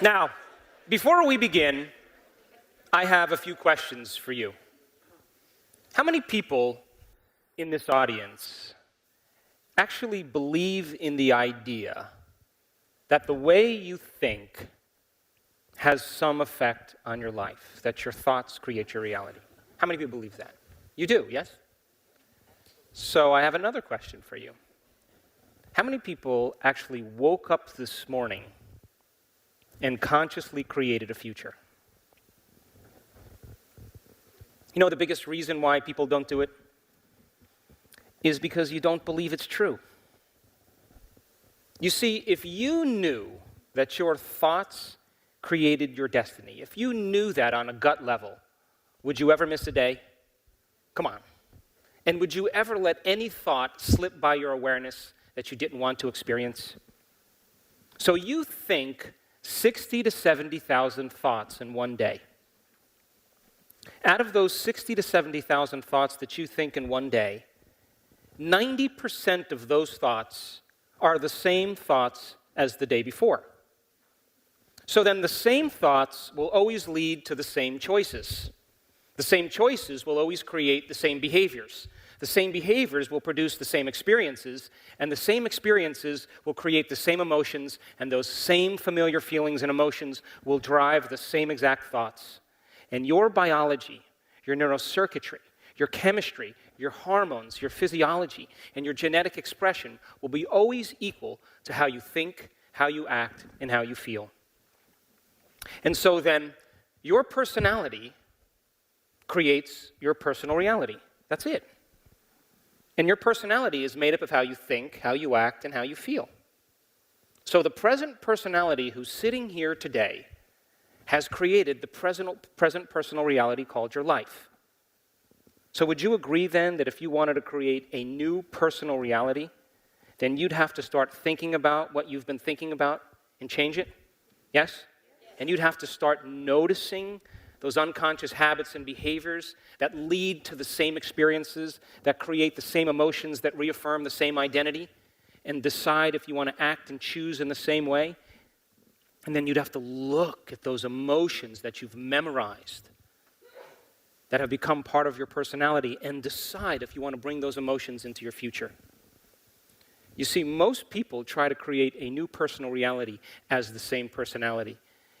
Now, before we begin, I have a few questions for you. How many people in this audience actually believe in the idea that the way you think has some effect on your life, that your thoughts create your reality? How many people believe that? You do, yes? So I have another question for you. How many people actually woke up this morning and consciously created a future? You know the biggest reason why people don't do it? Is because you don't believe it's true. You see, if you knew that your thoughts created your destiny, if you knew that on a gut level, would you ever miss a day? Come on. And would you ever let any thought slip by your awareness that you didn't want to experience? So you think 60 to 70,000 thoughts in one day. Out of those 60 to 70,000 thoughts that you think in one day, 90% of those thoughts are the same thoughts as the day before. So then the same thoughts will always lead to the same choices. The same choices will always create the same behaviors. The same behaviors will produce the same experiences, and the same experiences will create the same emotions, and those same familiar feelings and emotions will drive the same exact thoughts. And your biology, your neurocircuitry, your chemistry, your hormones, your physiology, and your genetic expression will be always equal to how you think, how you act, and how you feel. And so then, your personality creates your personal reality. That's it. And your personality is made up of how you think, how you act, and how you feel. So the present personality who's sitting here today has created the present personal reality called your life. So would you agree then that if you wanted to create a new personal reality, then you'd have to start thinking about what you've been thinking about and change it? Yes? And you'd have to start noticing those unconscious habits and behaviors that lead to the same experiences, that create the same emotions, that reaffirm the same identity, and decide if you want to act and choose in the same way. And then you'd have to look at those emotions that you've memorized, that have become part of your personality, and decide if you want to bring those emotions into your future. You see, most people try to create a new personal reality as the same personality,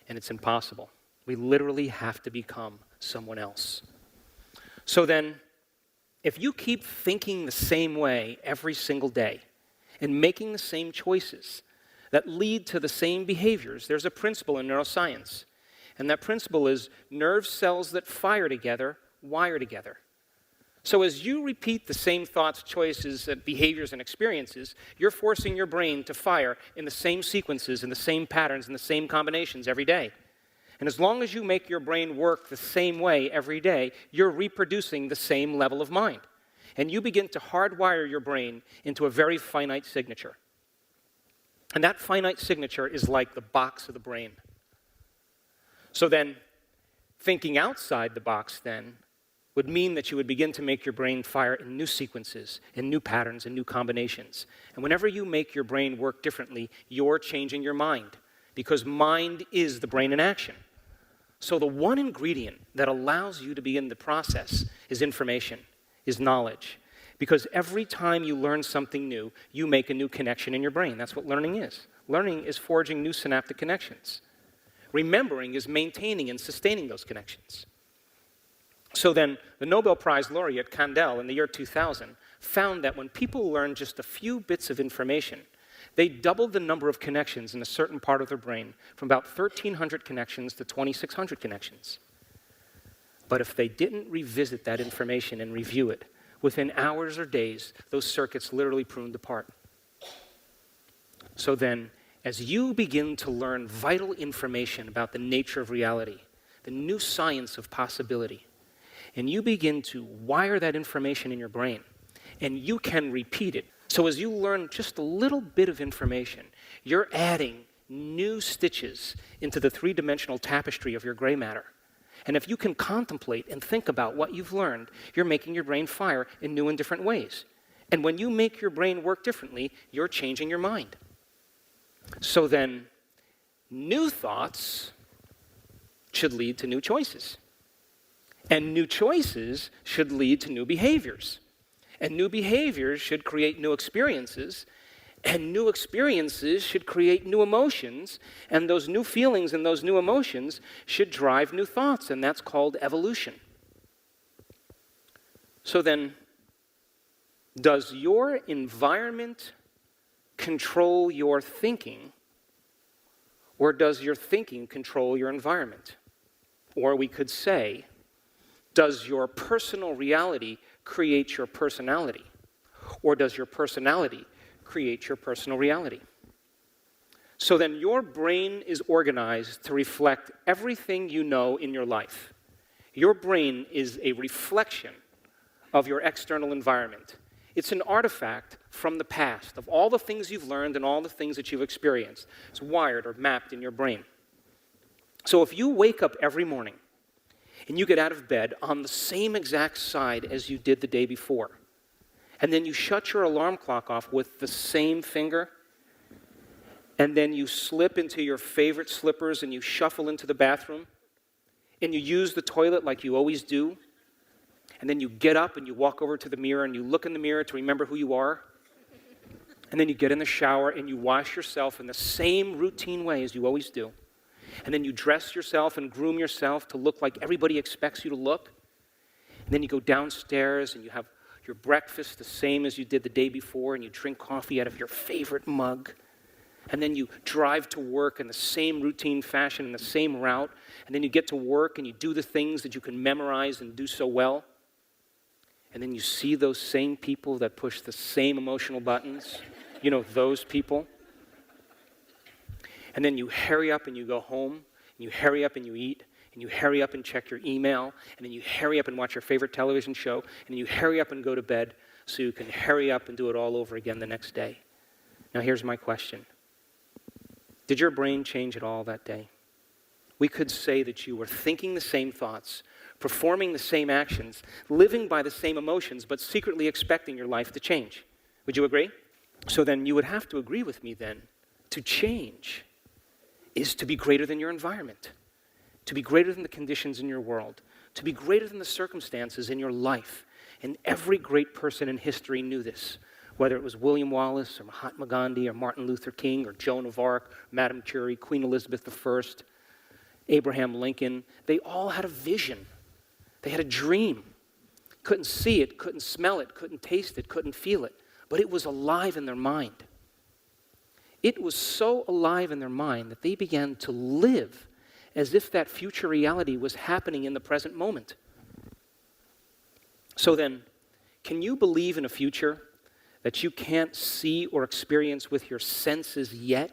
and it's impossible. We literally have to become someone else. So then, if you keep thinking the same way every single day and making the same choices that lead to the same behaviors, there's a principle in neuroscience. And that principle is nerve cells that fire together, wire together. So as you repeat the same thoughts, choices, behaviors, and experiences, you're forcing your brain to fire in the same sequences, in the same patterns, in the same combinations every day. And as long as you make your brain work the same way every day, you're reproducing the same level of mind. And you begin to hardwire your brain into a very finite signature. And that finite signature is like the box of the brain. So then, thinking outside the box then would mean that you would begin to make your brain fire in new sequences, in new patterns, in new combinations. And whenever you make your brain work differently, you're changing your mind, because mind is the brain in action. So the one ingredient that allows you to begin the process is information, is knowledge. Because every time you learn something new, you make a new connection in your brain. That's what learning is. Learning is forging new synaptic connections. Remembering is maintaining and sustaining those connections. So then, the Nobel Prize laureate Kandel in the year 2000 found that when people learn just a few bits of information, they doubled the number of connections in a certain part of their brain from about 1,300 connections to 2,600 connections. But if they didn't revisit that information and review it, within hours or days, those circuits literally pruned apart. So then, as you begin to learn vital information about the nature of reality, the new science of possibility, and you begin to wire that information in your brain, and you can repeat it. So as you learn just a little bit of information, you're adding new stitches into the three-dimensional tapestry of your gray matter. And if you can contemplate and think about what you've learned, you're making your brain fire in new and different ways. And when you make your brain work differently, you're changing your mind. So then, new thoughts should lead to new choices. And new choices should lead to new behaviors. And new behaviors should create new experiences. And new experiences should create new emotions. And those new feelings and those new emotions should drive new thoughts. And that's called evolution. So then, does your environment control your thinking? Or does your thinking control your environment? Or we could say, does your personal reality create your personality? Or does your personality create your personal reality? So then your brain is organized to reflect everything you know in your life. Your brain is a reflection of your external environment. It's an artifact from the past of all the things you've learned and all the things that you've experienced. It's wired or mapped in your brain. So if you wake up every morning and you get out of bed on the same exact side as you did the day before, and then you shut your alarm clock off with the same finger, and then you slip into your favorite slippers and you shuffle into the bathroom, and you use the toilet like you always do, and then you get up and you walk over to the mirror and you look in the mirror to remember who you are, and then you get in the shower and you wash yourself in the same routine way as you always do, and then you dress yourself and groom yourself to look like everybody expects you to look, and then you go downstairs and you have your breakfast the same as you did the day before, and you drink coffee out of your favorite mug, and then you drive to work in the same routine fashion, in the same route, and then you get to work and you do the things that you can memorize and do so well, and then you see those same people that push the same emotional buttons, you know, those people, and then you hurry up and you go home, and you hurry up and you eat, and you hurry up and check your email, and then you hurry up and watch your favorite television show, and then you hurry up and go to bed so you can hurry up and do it all over again the next day. Now here's my question. Did your brain change at all that day? We could say that you were thinking the same thoughts, performing the same actions, living by the same emotions, but secretly expecting your life to change. Would you agree? So then you would have to agree with me then. To change is to be greater than your environment, to be greater than the conditions in your world, to be greater than the circumstances in your life. And every great person in history knew this, whether it was William Wallace or Mahatma Gandhi or Martin Luther King or Joan of Arc, Madame Curie, Queen Elizabeth I, Abraham Lincoln. They all had a vision. They had a dream. Couldn't see it, couldn't smell it, couldn't taste it, couldn't feel it, but it was alive in their mind. It was so alive in their mind that they began to live as if that future reality was happening in the present moment. So then, can you believe in a future that you can't see or experience with your senses yet,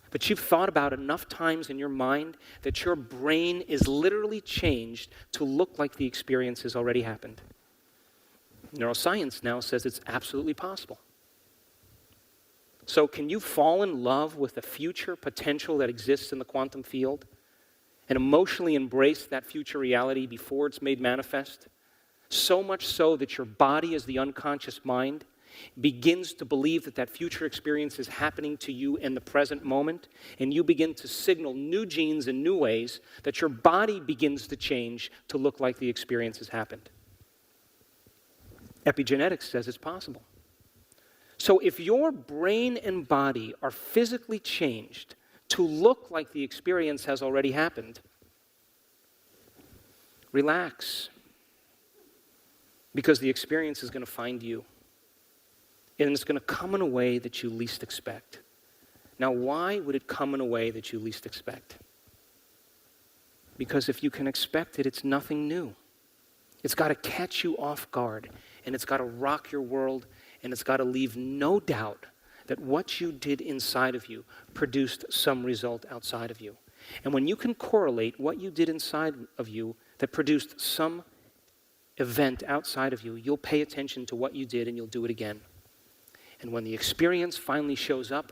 but you've thought about enough times in your mind that your brain is literally changed to look like the experience has already happened? Neuroscience now says it's absolutely possible. So can you fall in love with the future potential that exists in the quantum field and emotionally embrace that future reality before it's made manifest? So much so that your body, as the unconscious mind, begins to believe that that future experience is happening to you in the present moment, and you begin to signal new genes in new ways that your body begins to change to look like the experience has happened. Epigenetics says it's possible. So if your brain and body are physically changed to look like the experience has already happened, relax, because the experience is going to find you. And it's going to come in a way that you least expect. Now, why would it come in a way that you least expect? Because if you can expect it, it's nothing new. It's got to catch you off guard, and it's got to rock your world, and it's got to leave no doubt that what you did inside of you produced some result outside of you. And when you can correlate what you did inside of you that produced some event outside of you, you'll pay attention to what you did and you'll do it again. And when the experience finally shows up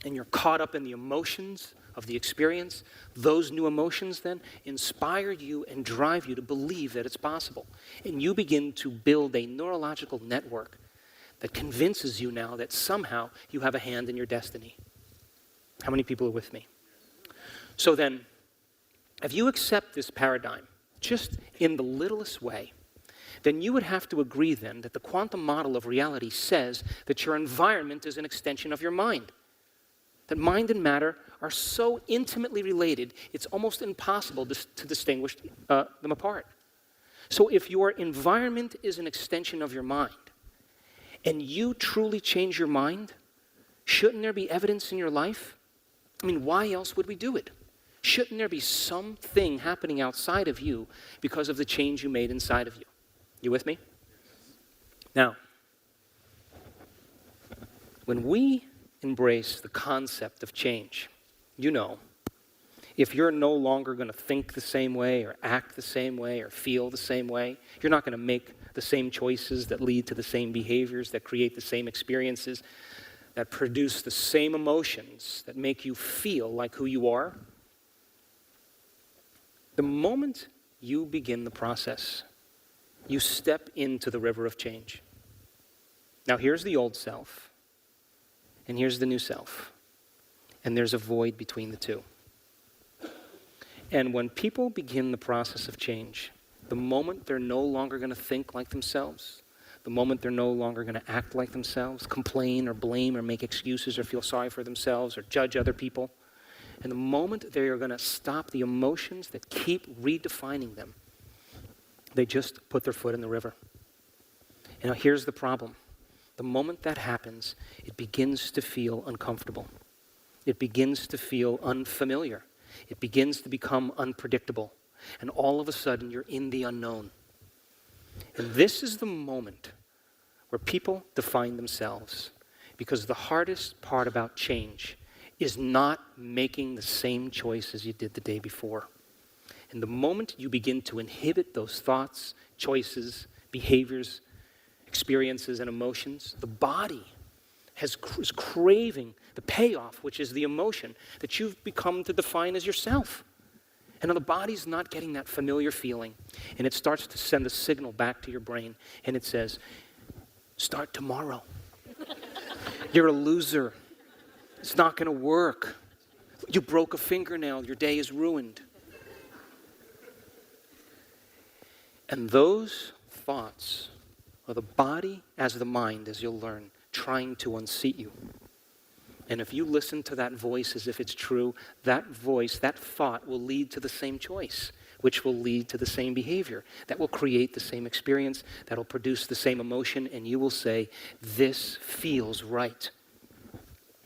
and you're caught up in the emotions of the experience, those new emotions then inspire you and drive you to believe that it's possible. And you begin to build a neurological network that convinces you now that somehow you have a hand in your destiny. How many people are with me? So then, if you accept this paradigm, just in the littlest way, then you would have to agree then that the quantum model of reality says that your environment is an extension of your mind. That mind and matter are so intimately related, it's almost impossible to distinguish them apart. So if your environment is an extension of your mind, and you truly change your mind, shouldn't there be evidence in your life? I mean, why else would we do it? Shouldn't there be something happening outside of you because of the change you made inside of you? You with me? Now, when we embrace the concept of change, you know, if you're no longer going to think the same way or act the same way or feel the same way, you're not going to make the same choices that lead to the same behaviors, that create the same experiences, that produce the same emotions, that make you feel like who you are. The moment you begin the process, you step into the river of change. Now here's the old self, and here's the new self, and there's a void between the two. And when people begin the process of change, the moment they're no longer going to think like themselves, the moment they're no longer going to act like themselves, complain or blame or make excuses or feel sorry for themselves or judge other people, and the moment they are going to stop the emotions that keep redefining them, they just put their foot in the river. And now here's the problem. The moment that happens, it begins to feel uncomfortable. It begins to feel unfamiliar. It begins to become unpredictable. And all of a sudden, you're in the unknown. And this is the moment where people define themselves. Because the hardest part about change is not making the same choice as you did the day before. And the moment you begin to inhibit those thoughts, choices, behaviors, experiences, and emotions, the body is craving the payoff, which is the emotion that you've become to define as yourself. And now the body's not getting that familiar feeling, and it starts to send a signal back to your brain, and it says, start tomorrow. You're a loser. It's not going to work. You broke a fingernail. Your day is ruined. And those thoughts are the body as the mind, as you'll learn, trying to unseat you. And if you listen to that voice as if it's true, that voice, that thought will lead to the same choice, which will lead to the same behavior, that will create the same experience, that will produce the same emotion, and you will say, this feels right.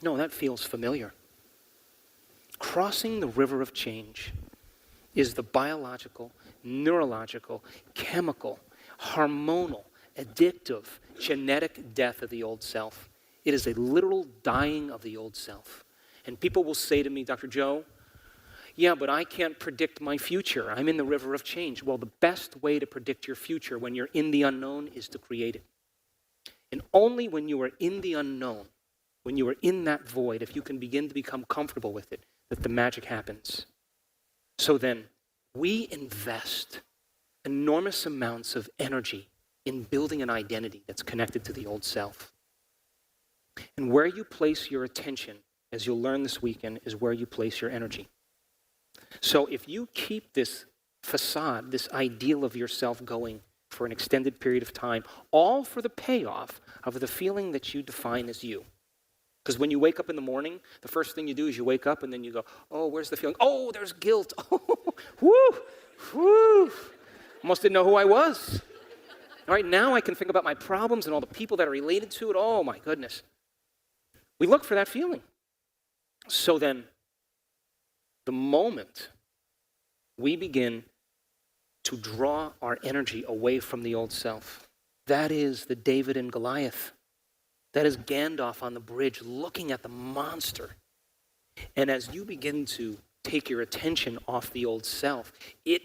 No, that feels familiar. Crossing the river of change is the biological, neurological, chemical, hormonal, addictive, genetic death of the old self. It is a literal dying of the old self. And people will say to me, Dr. Joe, yeah, but I can't predict my future. I'm in the river of change. Well, the best way to predict your future when you're in the unknown is to create it. And only when you are in the unknown, when you are in that void, if you can begin to become comfortable with it, that the magic happens. So then, we invest enormous amounts of energy in building an identity that's connected to the old self. And where you place your attention, as you'll learn this weekend, is where you place your energy. So if you keep this facade, this ideal of yourself going for an extended period of time, all for the payoff of the feeling that you define as you. Because when you wake up in the morning, the first thing you do is you wake up and then you go, oh, where's the feeling? Oh, there's guilt. Oh, whoo, whoo. Almost didn't know who I was. All right, now I can think about my problems and all the people that are related to it. Oh, my goodness. We look for that feeling. So then, the moment we begin to draw our energy away from the old self, that is the David and Goliath. That is Gandalf on the bridge looking at the monster. And as you begin to take your attention off the old self, it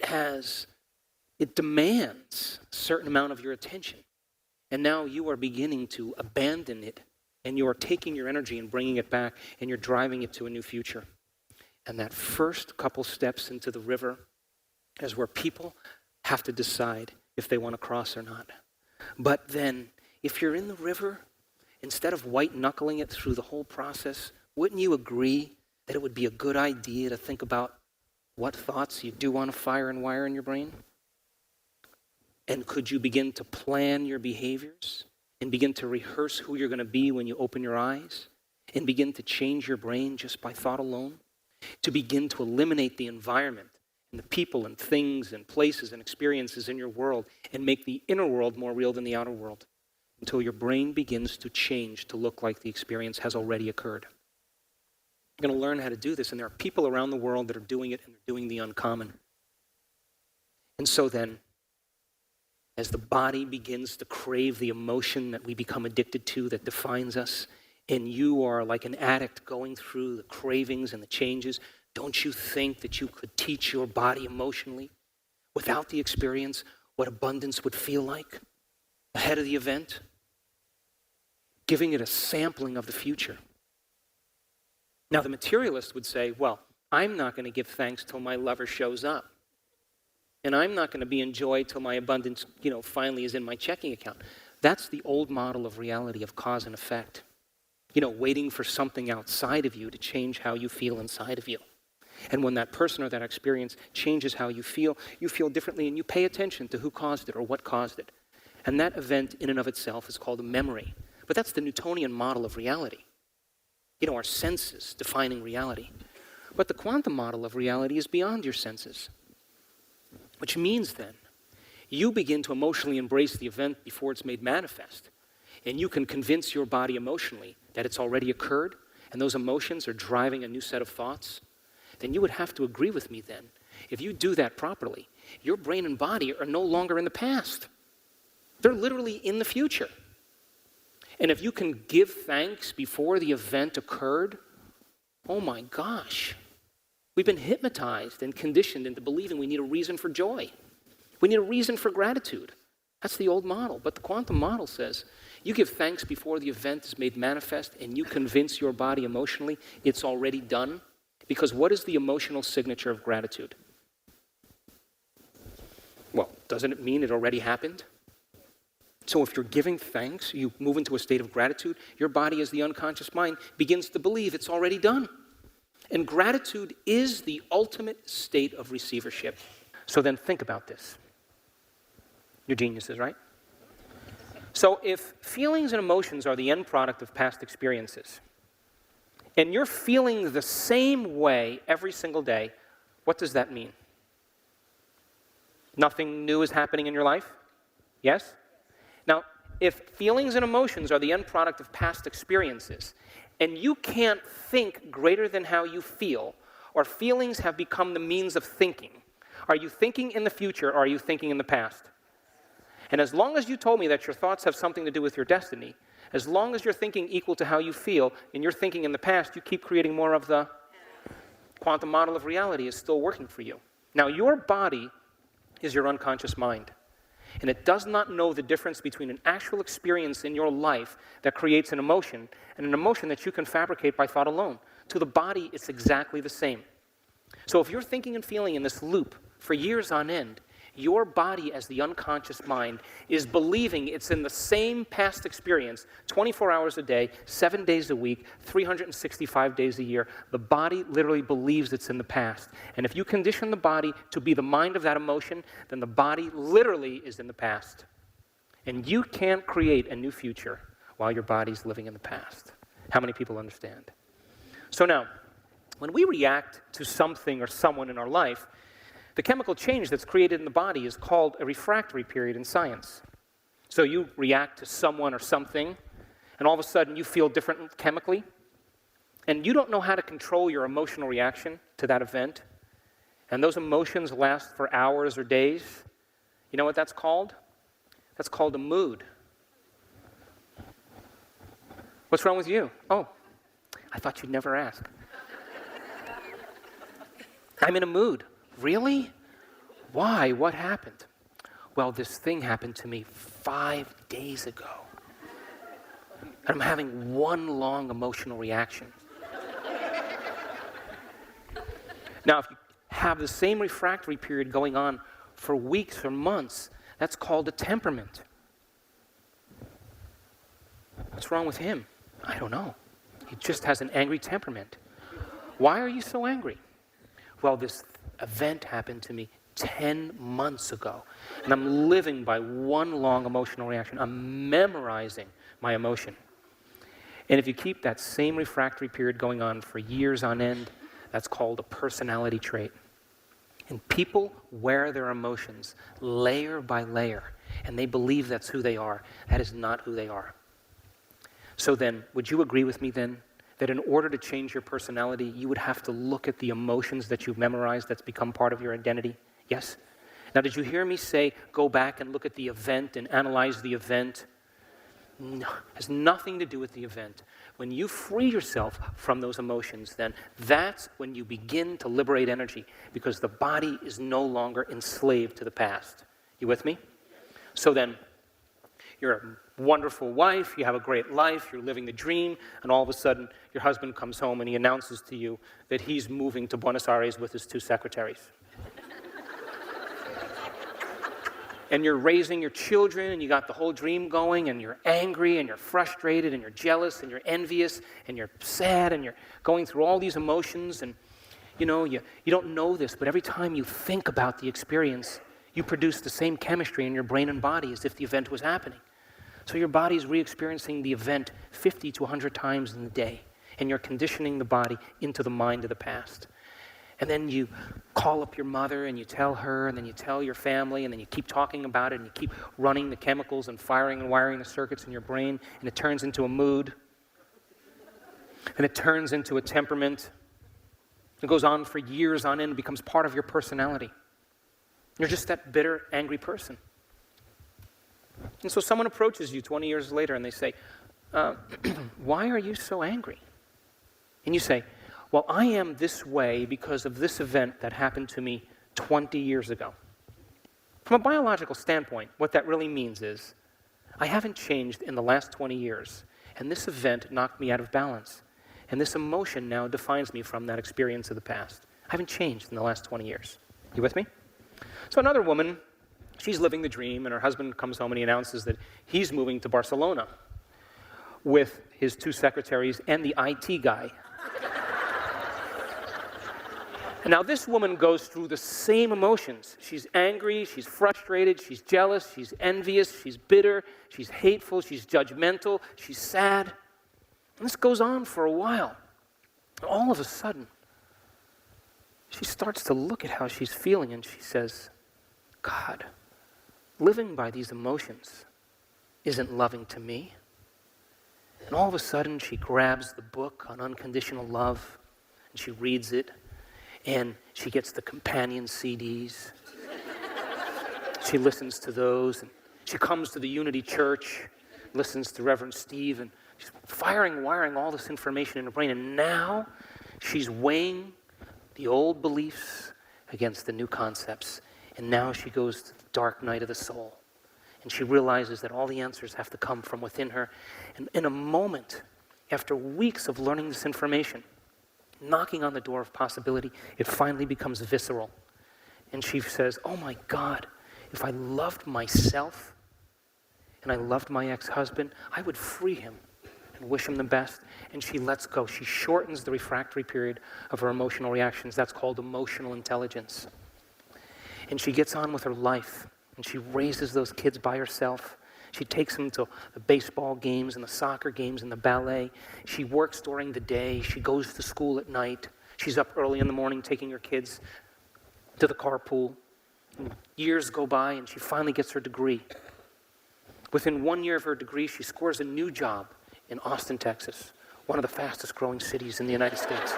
demands a certain amount of your attention. And now you are beginning to abandon it, and you are taking your energy and bringing it back, and you're driving it to a new future. And that first couple steps into the river is where people have to decide if they want to cross or not. But then, if you're in the river, instead of white-knuckling it through the whole process, wouldn't you agree that it would be a good idea to think about what thoughts you do want to fire and wire in your brain? And could you begin to plan your behaviors and begin to rehearse who you're going to be when you open your eyes and begin to change your brain just by thought alone? To begin to eliminate the environment and the people and things and places and experiences in your world and make the inner world more real than the outer world until your brain begins to change to look like the experience has already occurred. You're going to learn how to do this, and there are people around the world that are doing it, and they're doing the uncommon. And so then, as the body begins to crave the emotion that we become addicted to that defines us, and you are like an addict going through the cravings and the changes, don't you think that you could teach your body emotionally, without the experience, what abundance would feel like ahead of the event? Giving it a sampling of the future. Now, the materialist would say, well, I'm not going to give thanks till my lover shows up. And I'm not going to be in joy till my abundance, finally is in my checking account. That's the old model of reality, of cause and effect. Waiting for something outside of you to change how you feel inside of you. And when that person or that experience changes how you feel differently, and you pay attention to who caused it or what caused it. And that event in and of itself is called a memory. But that's the Newtonian model of reality. Our senses defining reality. But the quantum model of reality is beyond your senses. Which means then, you begin to emotionally embrace the event before it's made manifest. And you can convince your body emotionally that it's already occurred, and those emotions are driving a new set of thoughts. Then you would have to agree with me then. If you do that properly, your brain and body are no longer in the past. They're literally in the future. And if you can give thanks before the event occurred, oh my gosh, we've been hypnotized and conditioned into believing we need a reason for joy. We need a reason for gratitude. That's the old model. But the quantum model says you give thanks before the event is made manifest, and you convince your body emotionally it's already done. Because what is the emotional signature of gratitude? Well, doesn't it mean it already happened? So if you're giving thanks, you move into a state of gratitude, your body as the unconscious mind begins to believe it's already done. And gratitude is the ultimate state of receivership. So then think about this. You're geniuses, right? So if feelings and emotions are the end product of past experiences, and you're feeling the same way every single day, what does that mean? Nothing new is happening in your life? Yes? Now, if feelings and emotions are the end product of past experiences, and you can't think greater than how you feel, or feelings have become the means of thinking, are you thinking in the future or are you thinking in the past? And as long as you told me that your thoughts have something to do with your destiny, as long as you're thinking equal to how you feel and you're thinking in the past, you keep creating more of the quantum model of reality is still working for you. Now, your body is your unconscious mind. And it does not know the difference between an actual experience in your life that creates an emotion and an emotion that you can fabricate by thought alone. To the body, it's exactly the same. So if you're thinking and feeling in this loop for years on end, your body as the unconscious mind is believing it's in the same past experience 24 hours a day, 7 days a week, 365 days a year. The body literally believes it's in the past. And if you condition the body to be the mind of that emotion, then the body literally is in the past. And you can't create a new future while your body's living in the past. How many people understand? So now, when we react to something or someone in our life, the chemical change that's created in the body is called a refractory period in science. So you react to someone or something, and all of a sudden you feel different chemically, and you don't know how to control your emotional reaction to that event, and those emotions last for hours or days. You know what that's called? That's called a mood. What's wrong with you? Oh, I thought you'd never ask. I'm in a mood. Really? Why? What happened? Well, this thing happened to me 5 days ago. And I'm having one long emotional reaction. Now, if you have the same refractory period going on for weeks or months, that's called a temperament. What's wrong with him? I don't know. He just has an angry temperament. Why are you so angry? Well, this event happened to me 10 months ago, and I'm living by one long emotional reaction. I'm memorizing my emotion. And if you keep that same refractory period going on for years on end, that's called a personality trait. And people wear their emotions layer by layer, and they believe that's who they are. That is not who they are. So then, would you agree with me then that in order to change your personality, you would have to look at the emotions that you've memorized that's become part of your identity? Yes? Now, did you hear me say, go back and look at the event and analyze the event? No, it has nothing to do with the event. When you free yourself from those emotions, then that's when you begin to liberate energy, because the body is no longer enslaved to the past. You with me? So then, you're a wonderful wife, you have a great life, you're living the dream, and all of a sudden, your husband comes home and he announces to you that he's moving to Buenos Aires with his 2 secretaries. And you're raising your children, and you got the whole dream going, and you're angry, and you're frustrated, and you're jealous, and you're envious, and you're sad, and you're going through all these emotions, and you don't know this, but every time you think about the experience, you produce the same chemistry in your brain and body as if the event was happening. So your body's re-experiencing the event 50 to 100 times in the day, and you're conditioning the body into the mind of the past. And then you call up your mother and you tell her, and then you tell your family, and then you keep talking about it, and you keep running the chemicals and firing and wiring the circuits in your brain, and it turns into a mood, and it turns into a temperament. It goes on for years on end and becomes part of your personality. You're just that bitter, angry person. And so someone approaches you 20 years later and they say, why are you so angry? And you say, well, I am this way because of this event that happened to me 20 years ago. From a biological standpoint, what that really means is, I haven't changed in the last 20 years, and this event knocked me out of balance. And this emotion now defines me from that experience of the past. I haven't changed in the last 20 years. You with me? So another woman, she's living the dream, and her husband comes home and he announces that he's moving to Barcelona with his 2 secretaries and the IT guy. And now this woman goes through the same emotions. She's angry, she's frustrated, she's jealous, she's envious, she's bitter, she's hateful, she's judgmental, she's sad. And this goes on for a while. And all of a sudden, she starts to look at how she's feeling and she says, God, living by these emotions isn't loving to me. And all of a sudden, she grabs the book on unconditional love and she reads it. And she gets the companion CDs. She listens to those, and she comes to the Unity Church, listens to Reverend Steve, and she's wiring all this information in her brain. And now she's weighing the old beliefs against the new concepts. And now she goes to the dark night of the soul. And she realizes that all the answers have to come from within her. And in a moment, after weeks of learning this information, knocking on the door of possibility, it finally becomes visceral. And she says, oh my God, if I loved myself and I loved my ex-husband, I would free him and wish him the best. And she lets go. She shortens the refractory period of her emotional reactions. That's called emotional intelligence. And she gets on with her life, and she raises those kids by herself. She takes them to the baseball games and the soccer games and the ballet. She works during the day. She goes to school at night. She's up early in the morning taking her kids to the carpool. And years go by, and she finally gets her degree. Within 1 year of her degree, she scores a new job in Austin, Texas, one of the fastest growing cities in the United States.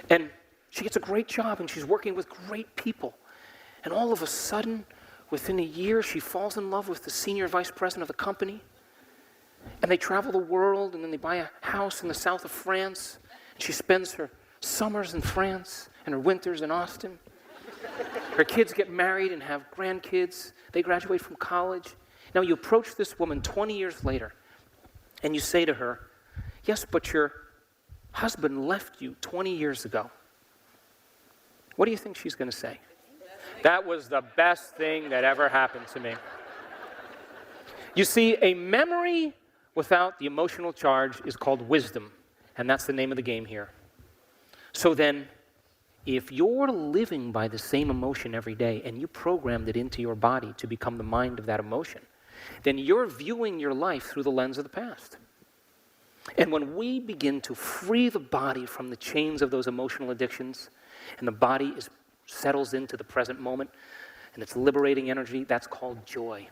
And she gets a great job, and she's working with great people. And all of a sudden, within a year, she falls in love with the senior vice president of the company. And they travel the world, and then they buy a house in the south of France. And she spends her summers in France and her winters in Austin. Her kids get married and have grandkids. They graduate from college. Now you approach this woman 20 years later, and you say to her, yes, but your husband left you 20 years ago. What do you think she's going to say? That was the best thing that ever happened to me. You see, a memory without the emotional charge is called wisdom, and that's the name of the game here. So then, if you're living by the same emotion every day and you programmed it into your body to become the mind of that emotion, then you're viewing your life through the lens of the past. And when we begin to free the body from the chains of those emotional addictions, and the body settles into the present moment, and it's liberating energy, that's called joy.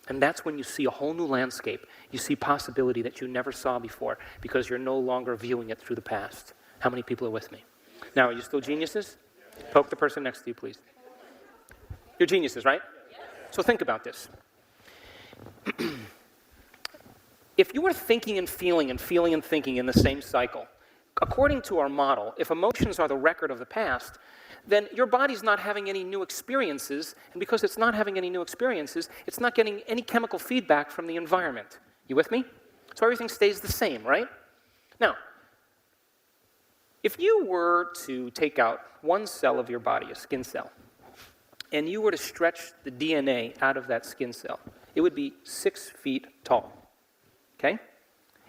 And that's when you see a whole new landscape. You see possibility that you never saw before because you're no longer viewing it through the past. How many people are with me? Now, are you still geniuses? Poke the person next to you, please. You're geniuses, right? So think about this. If you are thinking and feeling and feeling and thinking in the same cycle, according to our model, if emotions are the record of the past, then your body's not having any new experiences, and because it's not having any new experiences, it's not getting any chemical feedback from the environment. You with me? So everything stays the same, right? Now, if you were to take out one cell of your body, a skin cell, and you were to stretch the DNA out of that skin cell, it would be 6 feet tall, okay?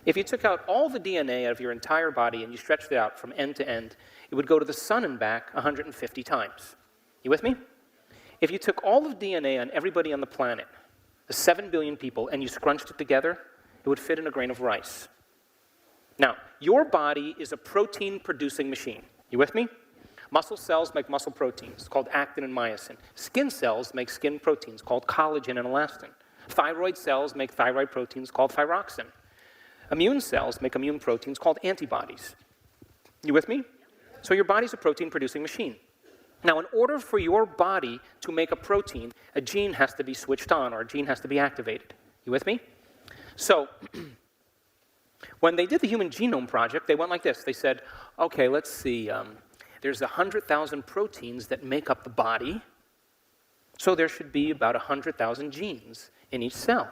If you took out all the DNA out of your entire body and you stretched it out from end to end, it would go to the sun and back 150 times. You with me? If you took all of DNA on everybody on the planet, the 7 billion people, and you scrunched it together, it would fit in a grain of rice. Now, your body is a protein-producing machine. You with me? Muscle cells make muscle proteins called actin and myosin. Skin cells make skin proteins called collagen and elastin. Thyroid cells make thyroid proteins called thyroxine. Immune cells make immune proteins called antibodies. You with me? So your body's a protein-producing machine. Now, in order for your body to make a protein, a gene has to be switched on or a gene has to be activated. You with me? So, when they did the Human Genome Project, they went like this. They said, okay, let's see, there's 100,000 proteins that make up the body, so there should be about 100,000 genes in each cell.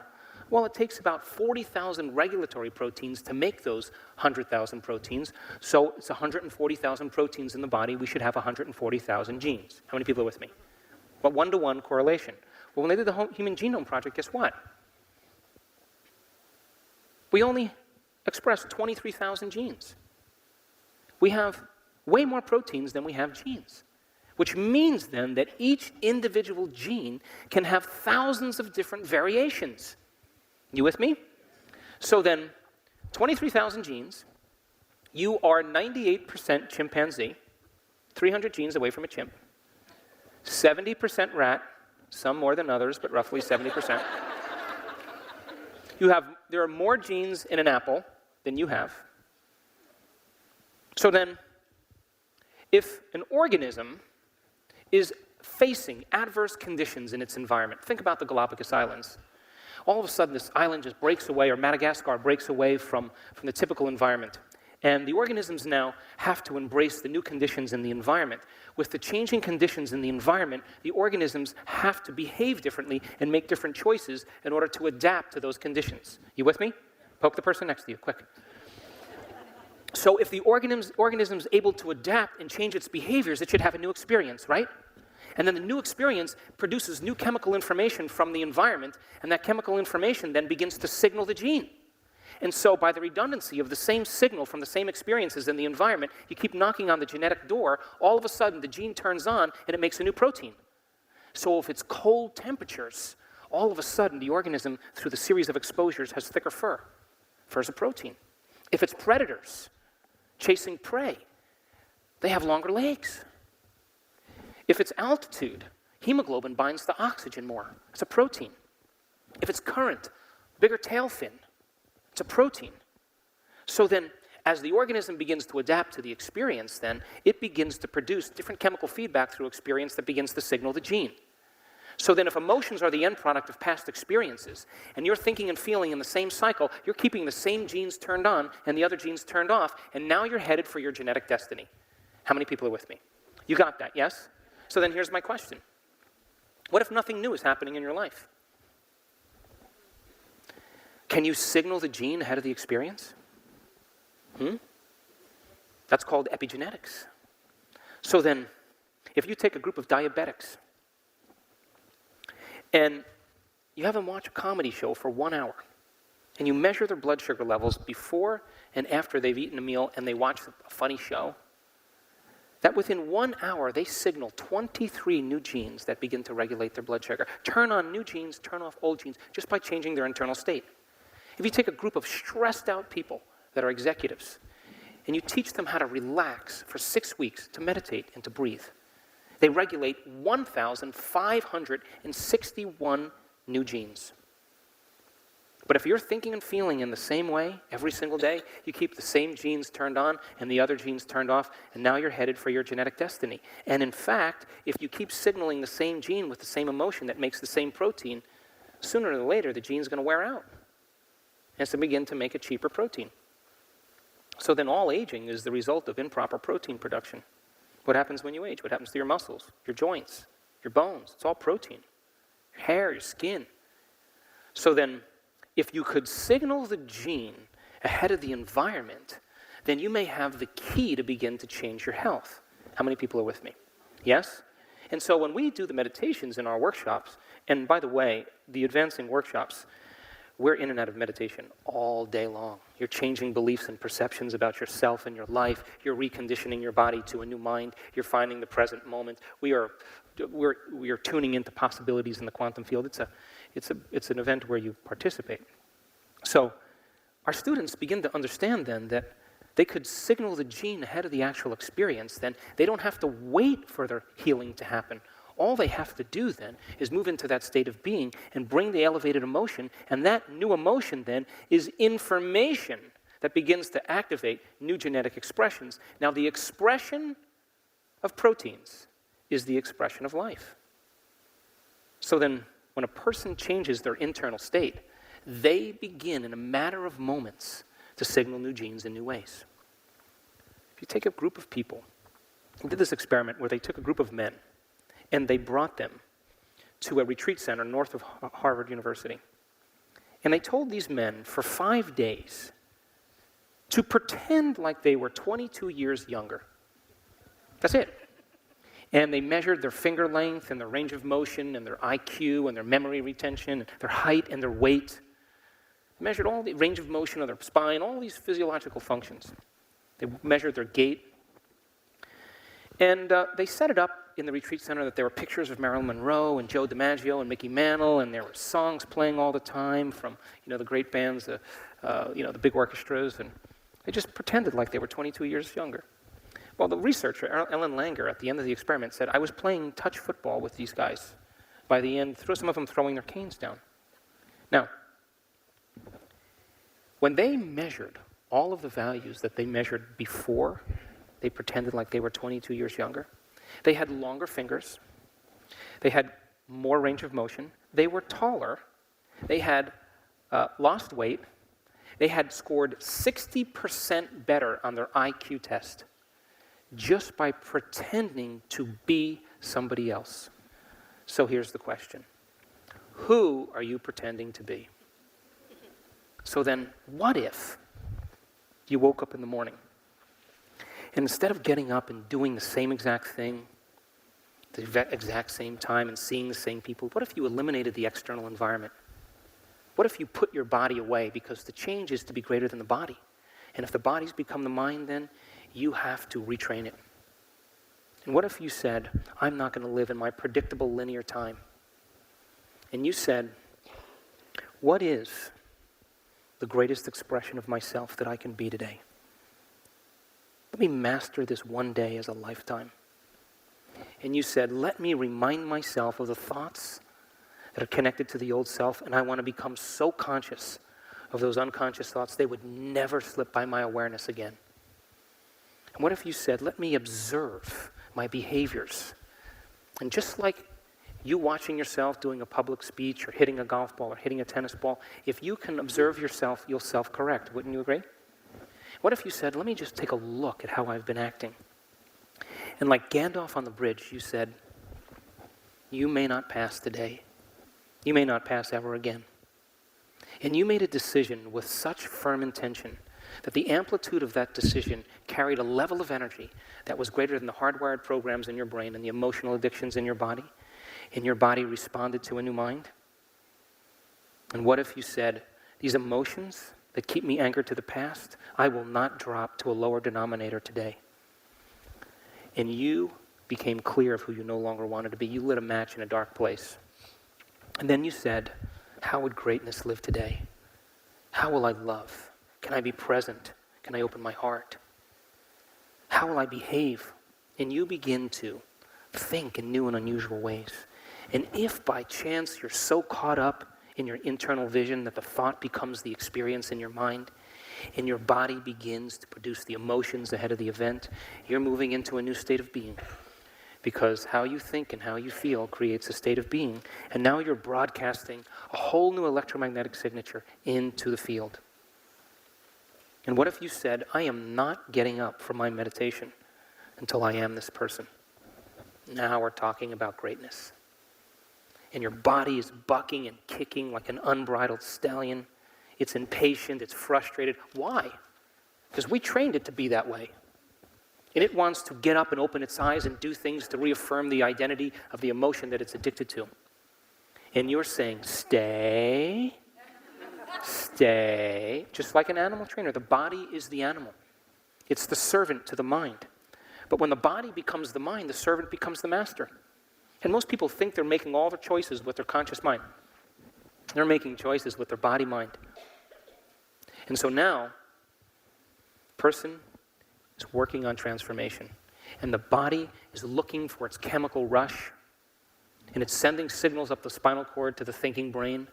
Well, it takes about 40,000 regulatory proteins to make those 100,000 proteins, so it's 140,000 proteins in the body. We should have 140,000 genes. How many people are with me? Well, one-to-one correlation. Well, when they did the Human Genome Project, guess what? We only express 23,000 genes. We have way more proteins than we have genes, which means then that each individual gene can have thousands of different variations. You with me? So then, 23,000 genes, you are 98% chimpanzee, 300 genes away from a chimp, 70% rat, some more than others, but roughly 70%. There are more genes in an apple than you have. So then, if an organism is facing adverse conditions in its environment, think about the Galapagos Islands. All of a sudden, this island just breaks away, or Madagascar breaks away from the typical environment. And the organisms now have to embrace the new conditions in the environment. With the changing conditions in the environment, the organisms have to behave differently and make different choices in order to adapt to those conditions. You with me? Poke the person next to you, quick. So if the organism's able to adapt and change its behaviors, it should have a new experience, right? And then the new experience produces new chemical information from the environment, and that chemical information then begins to signal the gene. And so by the redundancy of the same signal from the same experiences in the environment, you keep knocking on the genetic door, all of a sudden the gene turns on and it makes a new protein. So if it's cold temperatures, all of a sudden the organism, through the series of exposures, has thicker fur. Fur's a protein. If it's predators chasing prey, they have longer legs. If it's altitude, hemoglobin binds to oxygen more. It's a protein. If it's current, bigger tail fin, it's a protein. So then, as the organism begins to adapt to the experience, then, it begins to produce different chemical feedback through experience that begins to signal the gene. So then if emotions are the end product of past experiences, and you're thinking and feeling in the same cycle, you're keeping the same genes turned on and the other genes turned off, and now you're headed for your genetic destiny. How many people are with me? You got that, yes? So then here's my question. What if nothing new is happening in your life? Can you signal the gene ahead of the experience? That's called epigenetics. So then, if you take a group of diabetics and you have them watch a comedy show for 1 hour, and you measure their blood sugar levels before and after they've eaten a meal and they watch a funny show, that within 1 hour they signal 23 new genes that begin to regulate their blood sugar. Turn on new genes, turn off old genes, just by changing their internal state. If you take a group of stressed out people that are executives, and you teach them how to relax for 6 weeks, to meditate and to breathe, they regulate 1,561 new genes. But if you're thinking and feeling in the same way every single day, you keep the same genes turned on and the other genes turned off, and now you're headed for your genetic destiny. And in fact, if you keep signaling the same gene with the same emotion that makes the same protein, sooner or later the gene's going to wear out. And it's going to begin to make a cheaper protein. So then all aging is the result of improper protein production. What happens when you age? What happens to your muscles, your joints, your bones? It's all protein. Your hair, your skin. So then, if you could signal the gene ahead of the environment, then you may have the key to begin to change your health. How many people are with me? Yes? And so when we do the meditations in our workshops, and by the way, the advancing workshops, we're in and out of meditation all day long. You're changing beliefs and perceptions about yourself and your life. You're reconditioning your body to a new mind. You're finding the present moment. We are tuning into possibilities in the quantum field. It's an event where you participate. So our students begin to understand then that they could signal the gene ahead of the actual experience. Then they don't have to wait for their healing to happen. All they have to do then is move into that state of being and bring the elevated emotion, and that new emotion then is information that begins to activate new genetic expressions. Now, the expression of proteins is the expression of life. So then, when a person changes their internal state, they begin in a matter of moments to signal new genes in new ways. If you take a group of people, we did this experiment where they took a group of men and they brought them to a retreat center north of Harvard University. And they told these men for 5 days to pretend like they were 22 years younger. That's it. And they measured their finger length and their range of motion and their IQ and their memory retention, and their height and their weight. They measured all the range of motion of their spine, all these physiological functions. They measured their gait. And they set it up in the retreat center that there were pictures of Marilyn Monroe and Joe DiMaggio and Mickey Mantle, and there were songs playing all the time from the great bands, the big orchestras, and they just pretended like they were 22 years younger. Well, the researcher, Ellen Langer, at the end of the experiment said, I was playing touch football with these guys. By the end, some of them throwing their canes down. Now, when they measured all of the values that they measured before they pretended like they were 22 years younger, they had longer fingers, they had more range of motion, they were taller, they had lost weight, they had scored 60% better on their IQ test, just by pretending to be somebody else. So here's the question. Who are you pretending to be? So then, what if you woke up in the morning and instead of getting up and doing the same exact thing, the exact same time and seeing the same people, what if you eliminated the external environment? What if you put your body away? Because the change is to be greater than the body. And if the body's become the mind, then you have to retrain it. And what if you said, I'm not going to live in my predictable linear time? And you said, what is the greatest expression of myself that I can be today? Let me master this one day as a lifetime. And you said, let me remind myself of the thoughts that are connected to the old self, and I want to become so conscious of those unconscious thoughts, they would never slip by my awareness again. And what if you said, let me observe my behaviors. And just like you watching yourself doing a public speech or hitting a golf ball or hitting a tennis ball, if you can observe yourself, you'll self-correct. Wouldn't you agree? What if you said, let me just take a look at how I've been acting. And like Gandalf on the bridge, you said, you may not pass today. You may not pass ever again. And you made a decision with such firm intention that the amplitude of that decision carried a level of energy that was greater than the hardwired programs in your brain and the emotional addictions in your body, and your body responded to a new mind? And what if you said, these emotions that keep me anchored to the past, I will not drop to a lower denominator today. And you became clear of who you no longer wanted to be. You lit a match in a dark place. And then you said, how would greatness live today? How will I love? Can I be present? Can I open my heart? How will I behave? And you begin to think in new and unusual ways. And if by chance you're so caught up in your internal vision that the thought becomes the experience in your mind, and your body begins to produce the emotions ahead of the event, you're moving into a new state of being. Because how you think and how you feel creates a state of being. And now you're broadcasting a whole new electromagnetic signature into the field. And what if you said, I am not getting up from my meditation until I am this person? Now we're talking about greatness. And your body is bucking and kicking like an unbridled stallion. It's impatient, it's frustrated. Why? Because we trained it to be that way. And it wants to get up and open its eyes and do things to reaffirm the identity of the emotion that it's addicted to. And you're saying, stay, stay. Just like an animal trainer, the body is the animal. It's the servant to the mind. But when the body becomes the mind, the servant becomes the master. And most people think they're making all their choices with their conscious mind. They're making choices with their body mind. And so now, person is working on transformation. And the body is looking for its chemical rush. And it's sending signals up the spinal cord to the thinking brain.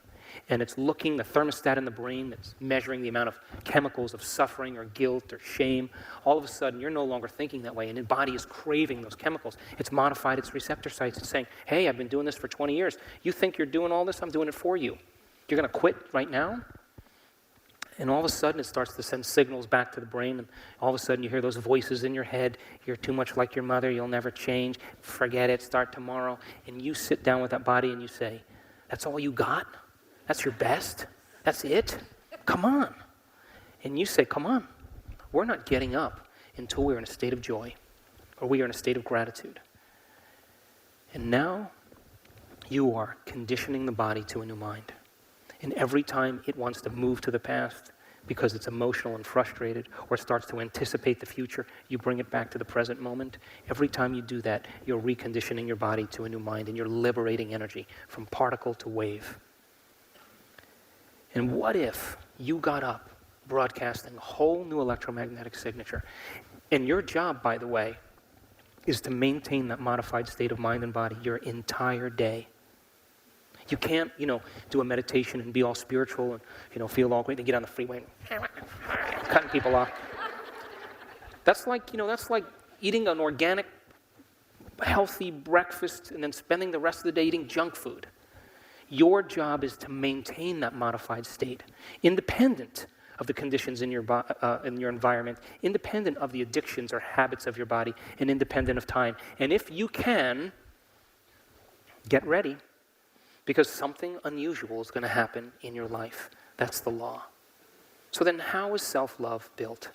And it's looking, the thermostat in the brain that's measuring the amount of chemicals of suffering or guilt or shame. All of a sudden, you're no longer thinking that way. And the body is craving those chemicals. It's modified its receptor sites. It's saying, hey, I've been doing this for 20 years. You think you're doing all this? I'm doing it for you. You're going to quit right now? And all of a sudden, it starts to send signals back to the brain. And all of a sudden, you hear those voices in your head. You're too much like your mother. You'll never change. Forget it. Start tomorrow. And you sit down with that body and you say, that's all you got? That's your best? That's it? Come on. And you say, come on. We're not getting up until we're in a state of joy or we are in a state of gratitude. And now you are conditioning the body to a new mind. And every time it wants to move to the past because it's emotional and frustrated or starts to anticipate the future, you bring it back to the present moment. Every time you do that, you're reconditioning your body to a new mind and you're liberating energy from particle to wave. And what if you got up broadcasting a whole new electromagnetic signature? And your job, by the way, is to maintain that modified state of mind and body your entire day. You can't, do a meditation and be all spiritual and, feel all great and get on the freeway and cutting people off. That's like eating an organic, healthy breakfast and then spending the rest of the day eating junk food. Your job is to maintain that modified state, independent of the conditions in your environment, independent of the addictions or habits of your body, and independent of time. And if you can, get ready, because something unusual is going to happen in your life. That's the law. So then how is self-love built?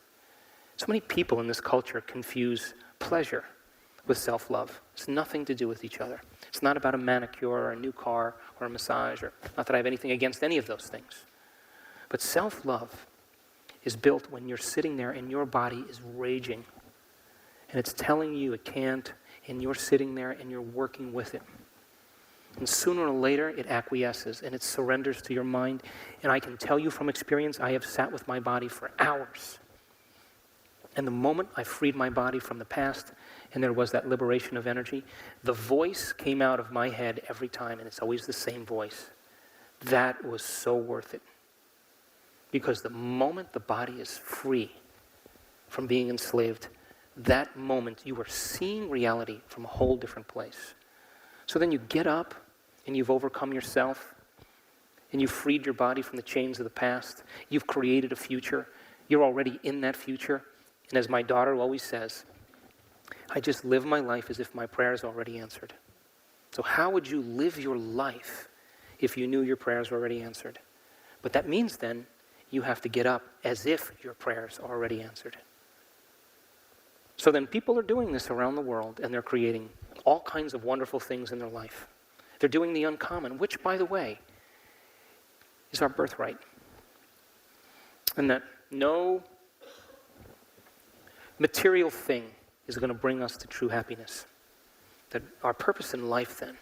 So many people in this culture confuse pleasure with self-love. It's nothing to do with each other. It's not about a manicure or a new car or a massage, or not that I have anything against any of those things. But self-love is built when you're sitting there and your body is raging. And it's telling you it can't, and you're sitting there and you're working with it. And sooner or later, it acquiesces and it surrenders to your mind. And I can tell you from experience, I have sat with my body for hours. And the moment I freed my body from the past, and there was that liberation of energy, the voice came out of my head every time, and it's always the same voice. That was so worth it. Because the moment the body is free from being enslaved, that moment you are seeing reality from a whole different place. So then you get up, and you've overcome yourself, and you've freed your body from the chains of the past. You've created a future. You're already in that future. And as my daughter always says, I just live my life as if my prayer is already answered. So how would you live your life if you knew your prayers were already answered? But that means then you have to get up as if your prayers are already answered. So then people are doing this around the world, and they're creating all kinds of wonderful things in their life. They're doing the uncommon, which, by the way, is our birthright. And that no material thing is going to bring us to true happiness. That our purpose in life then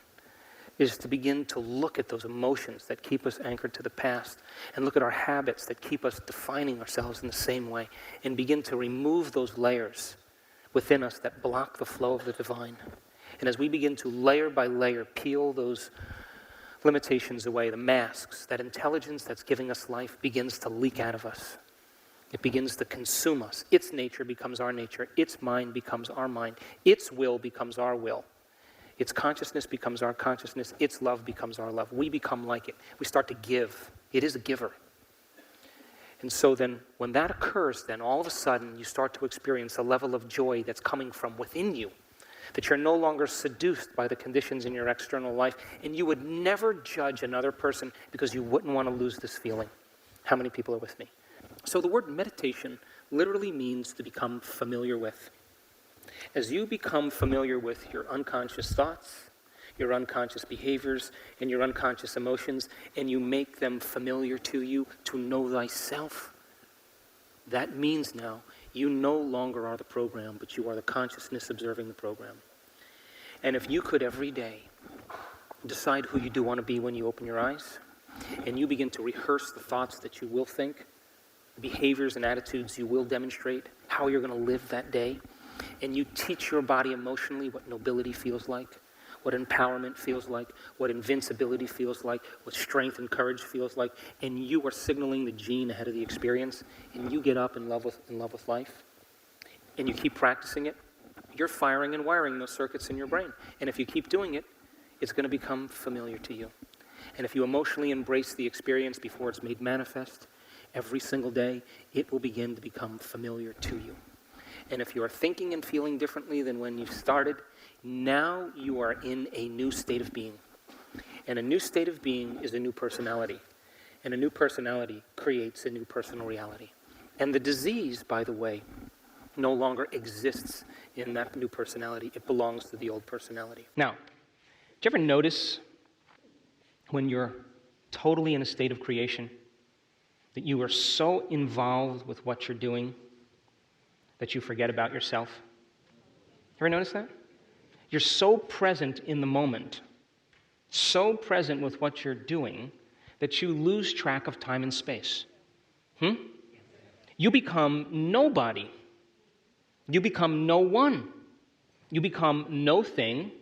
is to begin to look at those emotions that keep us anchored to the past and look at our habits that keep us defining ourselves in the same way and begin to remove those layers within us that block the flow of the divine. And as we begin to layer by layer peel those limitations away, the masks, that intelligence that's giving us life begins to leak out of us. It begins to consume us. Its nature becomes our nature. Its mind becomes our mind. Its will becomes our will. Its consciousness becomes our consciousness. Its love becomes our love. We become like it. We start to give. It is a giver. And so then, when that occurs, then all of a sudden you start to experience a level of joy that's coming from within you, that you're no longer seduced by the conditions in your external life, and you would never judge another person because you wouldn't want to lose this feeling. How many people are with me? So the word meditation literally means to become familiar with. As you become familiar with your unconscious thoughts, your unconscious behaviors, and your unconscious emotions, and you make them familiar to you, to know thyself, that means now you no longer are the program, but you are the consciousness observing the program. And if you could every day decide who you do want to be when you open your eyes, and you begin to rehearse the thoughts that you will think, the behaviors and attitudes you will demonstrate, how you're going to live that day, and you teach your body emotionally what nobility feels like, what empowerment feels like, what invincibility feels like, what strength and courage feels like, and you are signaling the gene ahead of the experience, and you get up in love with life, and you keep practicing it, you're firing and wiring those circuits in your brain. And if you keep doing it, it's going to become familiar to you. And if you emotionally embrace the experience before it's made manifest, every single day, it will begin to become familiar to you. And if you are thinking and feeling differently than when you started, now you are in a new state of being. And a new state of being is a new personality. And a new personality creates a new personal reality. And the disease, by the way, no longer exists in that new personality. It belongs to the old personality. Now, do you ever notice when you're totally in a state of creation that you are so involved with what you're doing that you forget about yourself? Ever notice that? You're so present in the moment, so present with what you're doing, that you lose track of time and space. You become nobody. You become no one. You become no thing.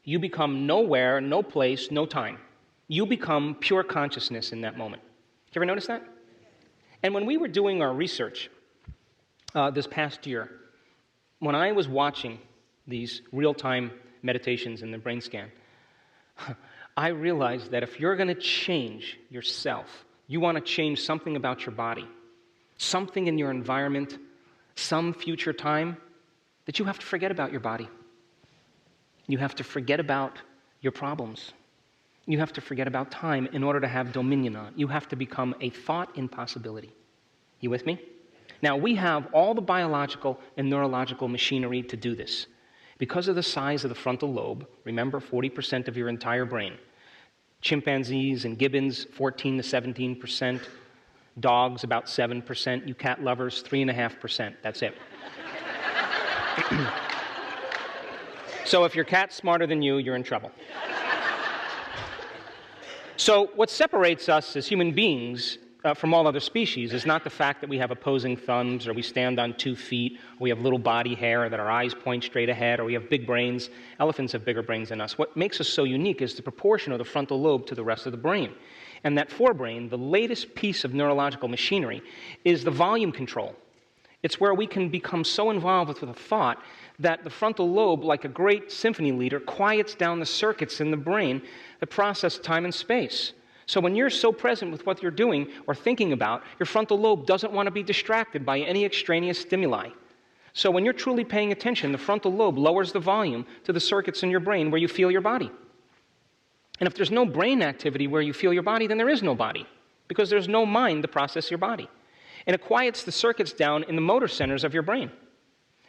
You become nowhere, no place, no time. You become pure consciousness in that moment. Did you ever notice that? And when we were doing our research this past year, when I was watching these real-time meditations in the brain scan, I realized that if you're going to change yourself, you want to change something about your body, something in your environment, some future time, that you have to forget about your body. You have to forget about your problems. You have to forget about time in order to have dominion on it. You have to become a thought in possibility. You with me? Now, we have all the biological and neurological machinery to do this. Because of the size of the frontal lobe, remember, 40% of your entire brain. Chimpanzees and gibbons, 14 to 17%. Dogs, about 7%. You cat lovers, 3.5%. That's it. So if your cat's smarter than you, you're in trouble. So what separates us as human beings from all other species is not the fact that we have opposing thumbs, or we stand on 2 feet, or we have little body hair, or that our eyes point straight ahead, or we have big brains. Elephants have bigger brains than us. What makes us so unique is the proportion of the frontal lobe to the rest of the brain. And that forebrain, the latest piece of neurological machinery, is the volume control. It's where we can become so involved with a thought that the frontal lobe, like a great symphony leader, quiets down the circuits in the brain that process time and space. So when you're so present with what you're doing or thinking about, your frontal lobe doesn't want to be distracted by any extraneous stimuli. So when you're truly paying attention, the frontal lobe lowers the volume to the circuits in your brain where you feel your body. And if there's no brain activity where you feel your body, then there is no body, because there's no mind to process your body. And it quiets the circuits down in the motor centers of your brain.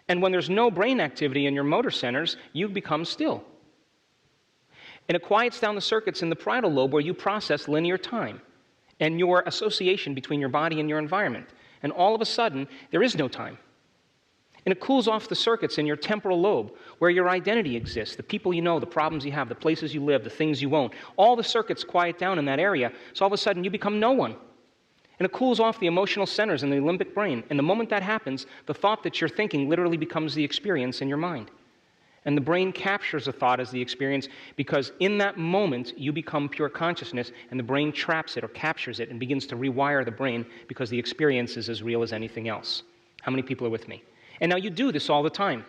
And when there's no brain activity in your motor centers, you become still. And it quiets down the circuits in the parietal lobe where you process linear time and your association between your body and your environment. And all of a sudden, there is no time. And it cools off the circuits in your temporal lobe, where your identity exists, the people you know, the problems you have, the places you live, the things you own. All the circuits quiet down in that area, so all of a sudden you become no one. And it cools off the emotional centers in the limbic brain. And the moment that happens, the thought that you're thinking literally becomes the experience in your mind. And the brain captures a thought as the experience because in that moment, you become pure consciousness, and the brain traps it or captures it and begins to rewire the brain because the experience is as real as anything else. How many people are with me? And now you do this all the time.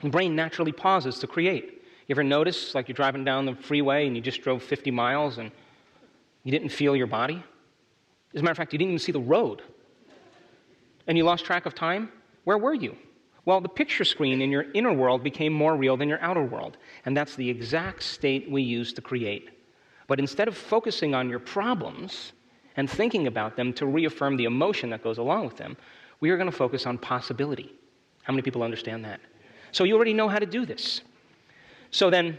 The brain naturally pauses to create. You ever notice, like you're driving down the freeway and you just drove 50 miles and you didn't feel your body? As a matter of fact, you didn't even see the road. And you lost track of time? Where were you? Well, the picture screen in your inner world became more real than your outer world. And that's the exact state we use to create. But instead of focusing on your problems and thinking about them to reaffirm the emotion that goes along with them, we are going to focus on possibility. How many people understand that? So you already know how to do this. So then,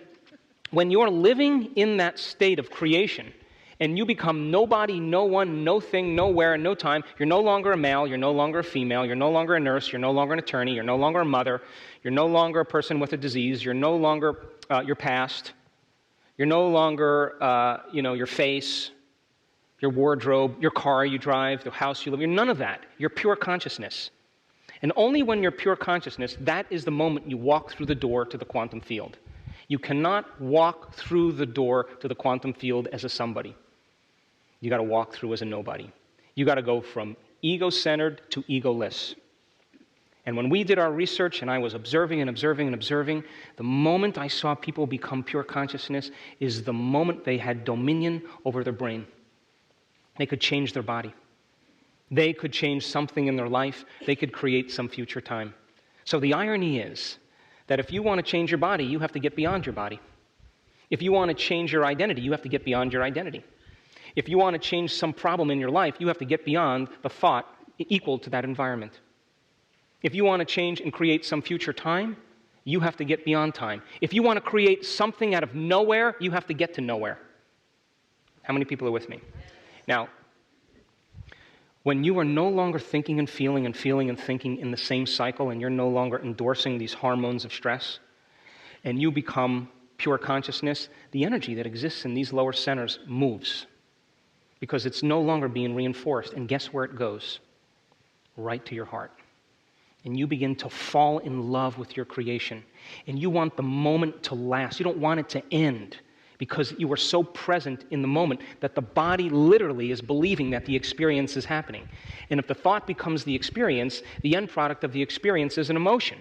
when you're living in that state of creation, and you become nobody, no one, no thing, nowhere, no time, you're no longer a male, you're no longer a female, you're no longer a nurse, you're no longer an attorney, you're no longer a mother, you're no longer a person with a disease, you're no longer your past, you're no longer your face, your wardrobe, your car you drive, the house you live in. You're none of that. You're pure consciousness. And only when you're pure consciousness, that is the moment you walk through the door to the quantum field. You cannot walk through the door to the quantum field as a somebody. You got to walk through as a nobody. You got to go from ego-centered to egoless. And when we did our research and I was observing and observing and observing, the moment I saw people become pure consciousness is the moment they had dominion over their brain. They could change their body. They could change something in their life. They could create some future time. So the irony is that if you want to change your body, you have to get beyond your body. If you want to change your identity, you have to get beyond your identity. If you want to change some problem in your life, you have to get beyond the thought equal to that environment. If you want to change and create some future time, you have to get beyond time. If you want to create something out of nowhere, you have to get to nowhere. How many people are with me? Now, when you are no longer thinking and feeling and thinking in the same cycle, and you're no longer endorsing these hormones of stress, and you become pure consciousness, the energy that exists in these lower centers moves because it's no longer being reinforced. And guess where it goes? Right to your heart. And you begin to fall in love with your creation. And you want the moment to last. You don't want it to end because you are so present in the moment that the body literally is believing that the experience is happening. And if the thought becomes the experience, the end product of the experience is an emotion.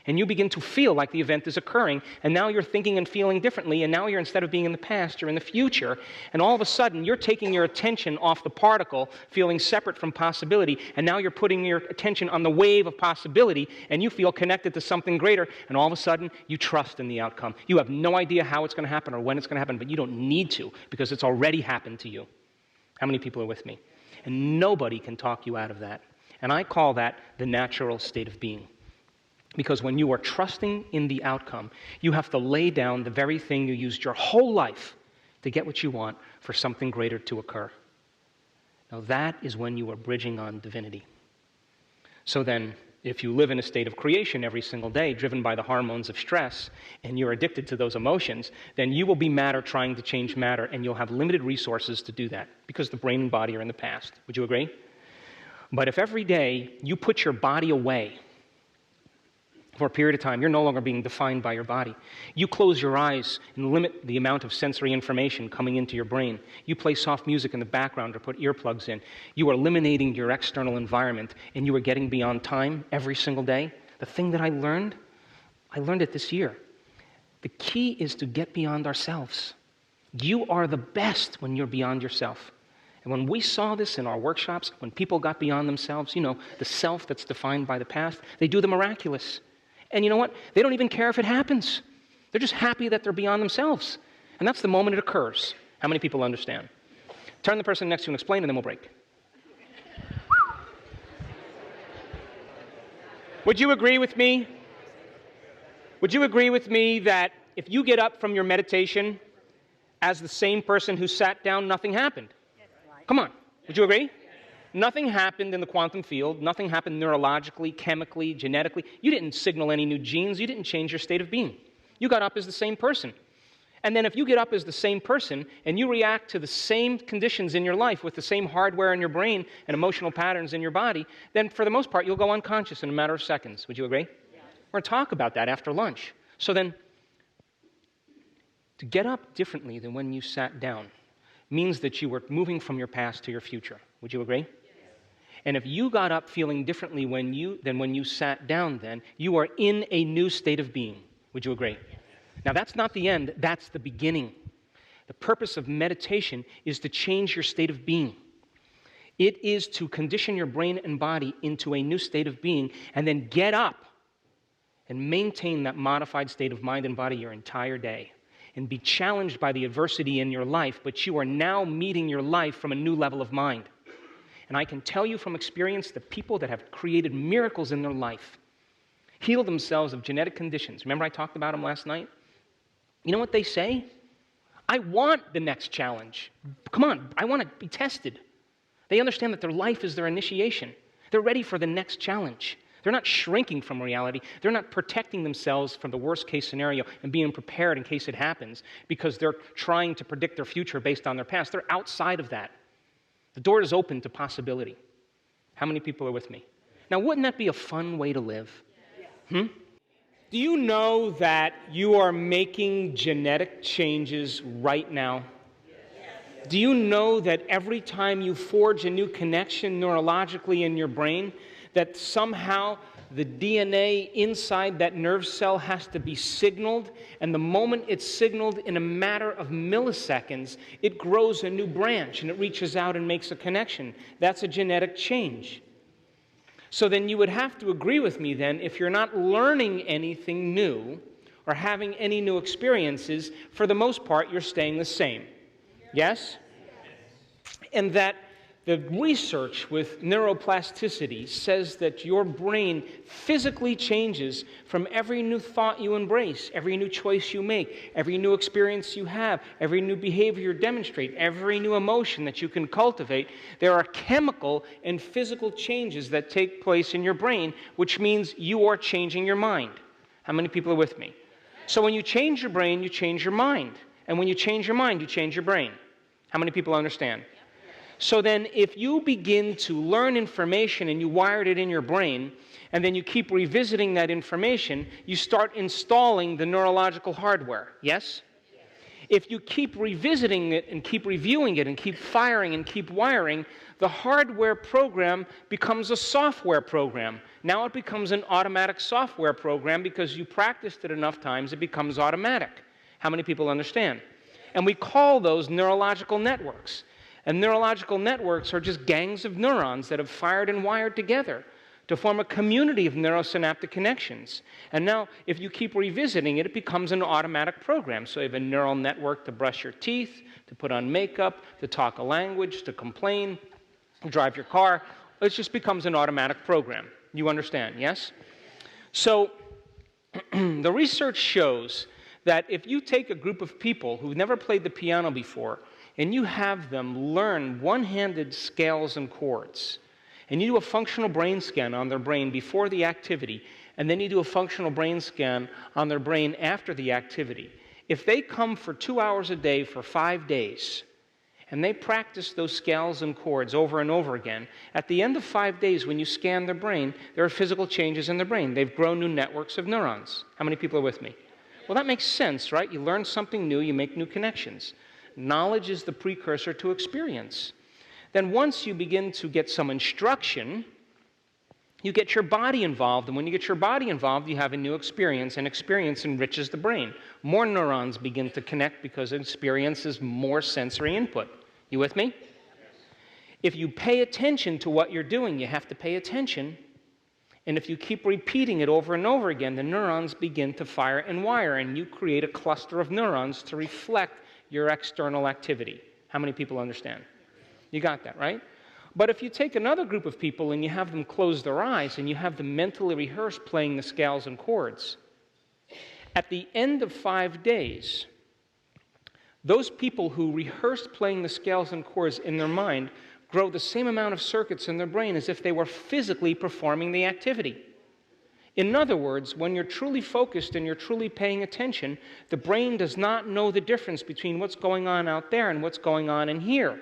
And you begin to feel like the event is occurring, and now you're thinking and feeling differently, and now you're, instead of being in the past, you're in the future, and all of a sudden you're taking your attention off the particle, feeling separate from possibility, and now you're putting your attention on the wave of possibility, and you feel connected to something greater, and all of a sudden you trust in the outcome. You have no idea how it's going to happen or when it's going to happen, but you don't need to, because it's already happened to you. How many people are with me? And nobody can talk you out of that. And I call that the natural state of being. Because when you are trusting in the outcome, you have to lay down the very thing you used your whole life to get what you want for something greater to occur. Now that is when you are bridging on divinity. So then, if you live in a state of creation every single day, driven by the hormones of stress, and you're addicted to those emotions, then you will be matter trying to change matter, and you'll have limited resources to do that, because the brain and body are in the past. Would you agree? But if every day you put your body away, for a period of time, you're no longer being defined by your body. You close your eyes and limit the amount of sensory information coming into your brain. You play soft music in the background or put earplugs in. You are eliminating your external environment, and you are getting beyond time every single day. The thing that I learned it this year. The key is to get beyond ourselves. You are the best when you're beyond yourself. And when we saw this in our workshops, when people got beyond themselves, the self that's defined by the past, they do the miraculous. And you know what? They don't even care if it happens. They're just happy that they're beyond themselves. And that's the moment it occurs. How many people understand? Turn the person next to you and explain, and then we'll break. Would you agree with me? Would you agree with me that if you get up from your meditation as the same person who sat down, nothing happened? Come on. Would you agree? Nothing happened in the quantum field. Nothing happened neurologically, chemically, genetically. You didn't signal any new genes. You didn't change your state of being. You got up as the same person. And then if you get up as the same person and you react to the same conditions in your life with the same hardware in your brain and emotional patterns in your body, then for the most part, you'll go unconscious in a matter of seconds. Would you agree? Yeah. We're going to talk about that after lunch. So then, to get up differently than when you sat down means that you were moving from your past to your future. Would you agree? And if you got up feeling differently than when you sat down then, you are in a new state of being. Would you agree? Yes. Now that's not the end, that's the beginning. The purpose of meditation is to change your state of being. It is to condition your brain and body into a new state of being and then get up and maintain that modified state of mind and body your entire day and be challenged by the adversity in your life, but you are now meeting your life from a new level of mind. And I can tell you from experience, the people that have created miracles in their life heal themselves of genetic conditions. Remember I talked about them last night? You know what they say? I want the next challenge. Come on, I want to be tested. They understand that their life is their initiation. They're ready for the next challenge. They're not shrinking from reality. They're not protecting themselves from the worst case scenario and being prepared in case it happens because they're trying to predict their future based on their past. They're outside of that. The door is open to possibility. How many people are with me? Now, wouldn't that be a fun way to live? Do you know that you are making genetic changes right now? Do you know that every time you forge a new connection neurologically in your brain, that somehow the DNA inside that nerve cell has to be signaled, and the moment it's signaled in a matter of milliseconds, it grows a new branch and it reaches out and makes a connection. That's a genetic change. So then you would have to agree with me then, if you're not learning anything new or having any new experiences, for the most part, you're staying the same. Yes? And that the research with neuroplasticity says that your brain physically changes from every new thought you embrace, every new choice you make, every new experience you have, every new behavior you demonstrate, every new emotion that you can cultivate. There are chemical and physical changes that take place in your brain, which means you are changing your mind. How many people are with me? So when you change your brain, you change your mind. And when you change your mind, you change your brain. How many people understand? So then if you begin to learn information and you wired it in your brain, and then you keep revisiting that information, you start installing the neurological hardware. Yes? If you keep revisiting it and keep reviewing it and keep firing and keep wiring, the hardware program becomes a software program. Now it becomes an automatic software program because you practiced it enough times, it becomes automatic. How many people understand? And we call those neurological networks. And neurological networks are just gangs of neurons that have fired and wired together to form a community of neurosynaptic connections. And now, if you keep revisiting it, it becomes an automatic program. So you have a neural network to brush your teeth, to put on makeup, to talk a language, to complain, to drive your car. It just becomes an automatic program. You understand, yes? So the research shows that if you take a group of people who've never played the piano before, and you have them learn one-handed scales and chords, and you do a functional brain scan on their brain before the activity, and then you do a functional brain scan on their brain after the activity, if they come for 2 hours a day for 5 days, and they practice those scales and chords over and over again, at the end of 5 days, when you scan their brain, there are physical changes in their brain. They've grown new networks of neurons. How many people are with me? Well, that makes sense, right? You learn something new, you make new connections. Knowledge is the precursor to experience. Then once you begin to get some instruction, you get your body involved. And when you get your body involved, you have a new experience, and experience enriches the brain. More neurons begin to connect because experience is more sensory input. You with me? If you pay attention to what you're doing, you have to pay attention. And if you keep repeating it over and over again, the neurons begin to fire and wire, and you create a cluster of neurons to reflect your external activity. How many people understand? You got that, right? But if you take another group of people and you have them close their eyes and you have them mentally rehearse playing the scales and chords, at the end of 5 days, those people who rehearsed playing the scales and chords in their mind grow the same amount of circuits in their brain as if they were physically performing the activity. In other words, when you're truly focused and you're truly paying attention, the brain does not know the difference between what's going on out there and what's going on in here.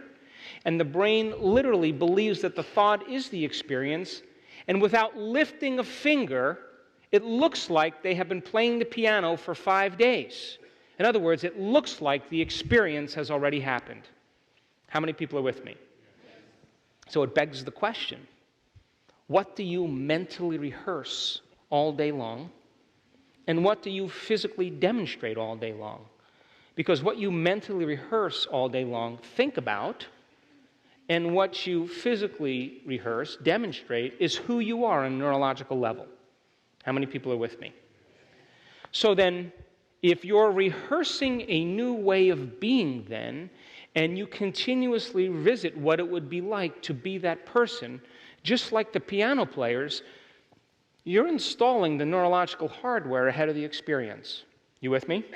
And the brain literally believes that the thought is the experience, and without lifting a finger, it looks like they have been playing the piano for 5 days. In other words, it looks like the experience has already happened. How many people are with me? So it begs the question, what do you mentally rehearse all day long, and what do you physically demonstrate all day long? Because what you mentally rehearse all day long, think about, and what you physically rehearse, demonstrate, is who you are on a neurological level. How many people are with me? So then, if you're rehearsing a new way of being then, and you continuously visit what it would be like to be that person, just like the piano players, you're installing the neurological hardware ahead of the experience. You with me?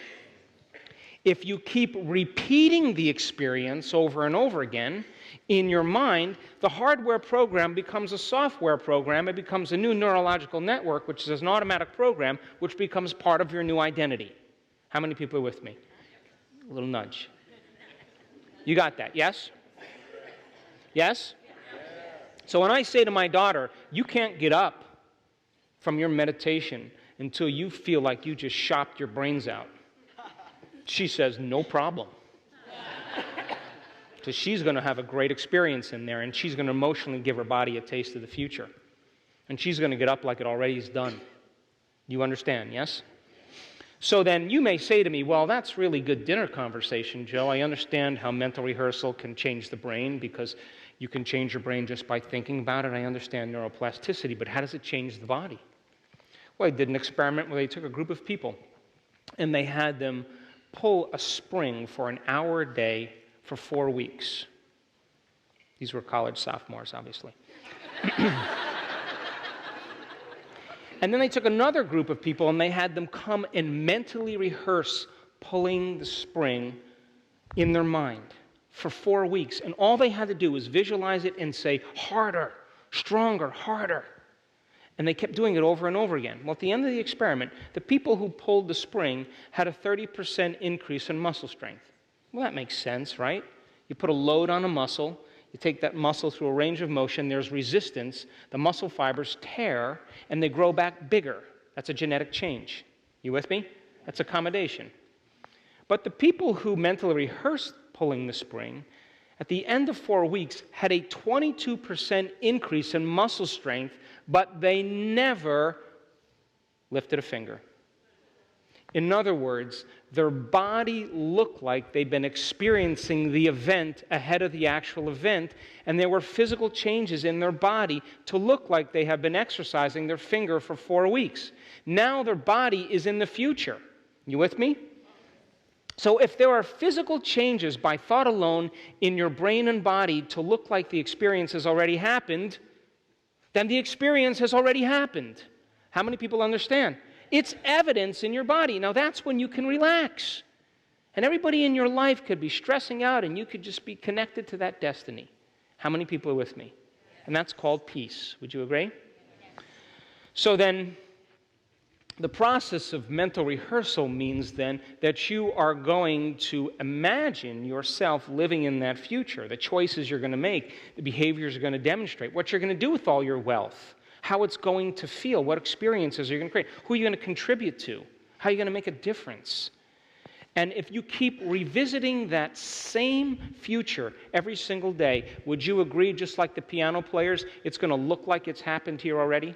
If you keep repeating the experience over and over again, in your mind, the hardware program becomes a software program. It becomes a new neurological network, which is an automatic program, which becomes part of your new identity. How many people are with me? A little nudge. You got that, yes? Yes? So when I say to my daughter, you can't get up from your meditation until you feel like you just shopped your brains out, she says, no problem. So she's going to have a great experience in there, and she's going to emotionally give her body a taste of the future. And she's going to get up like it already is done. You understand, yes? So then you may say to me, well, that's really good dinner conversation, Joe. I understand how mental rehearsal can change the brain because you can change your brain just by thinking about it. I understand neuroplasticity, but how does it change the body? Well, I did an experiment where they took a group of people and they had them pull a spring for an hour a day for 4 weeks. These were college sophomores, obviously. And then they took another group of people and they had them come and mentally rehearse pulling the spring in their mind for 4 weeks. And all they had to do was visualize it and say, harder, stronger, harder. And they kept doing it over and over again. Well, at the end of the experiment, the people who pulled the spring had a 30% increase in muscle strength. Well, that makes sense, right? You put a load on a muscle, you take that muscle through a range of motion, there's resistance, the muscle fibers tear, and they grow back bigger. That's a genetic change. You with me? That's accommodation. But the people who mentally rehearsed pulling the spring, at the end of 4 weeks, had a 22% increase in muscle strength, but they never lifted a finger. In other words, their body looked like they'd been experiencing the event ahead of the actual event, and there were physical changes in their body to look like they have been exercising their finger for 4 weeks. Now their body is in the future. You with me? So if there are physical changes by thought alone in your brain and body to look like the experience has already happened, then the experience has already happened. How many people understand? It's evidence in your body. Now that's when you can relax. And everybody in your life could be stressing out and you could just be connected to that destiny. How many people are with me? And that's called peace. Would you agree? So then, the process of mental rehearsal means then that you are going to imagine yourself living in that future, the choices you're going to make, the behaviors you're going to demonstrate, what you're going to do with all your wealth, how it's going to feel, what experiences you're going to create, who you're going to contribute to, how you're going to make a difference. And if you keep revisiting that same future every single day, would you agree, just like the piano players, it's going to look like it's happened here already?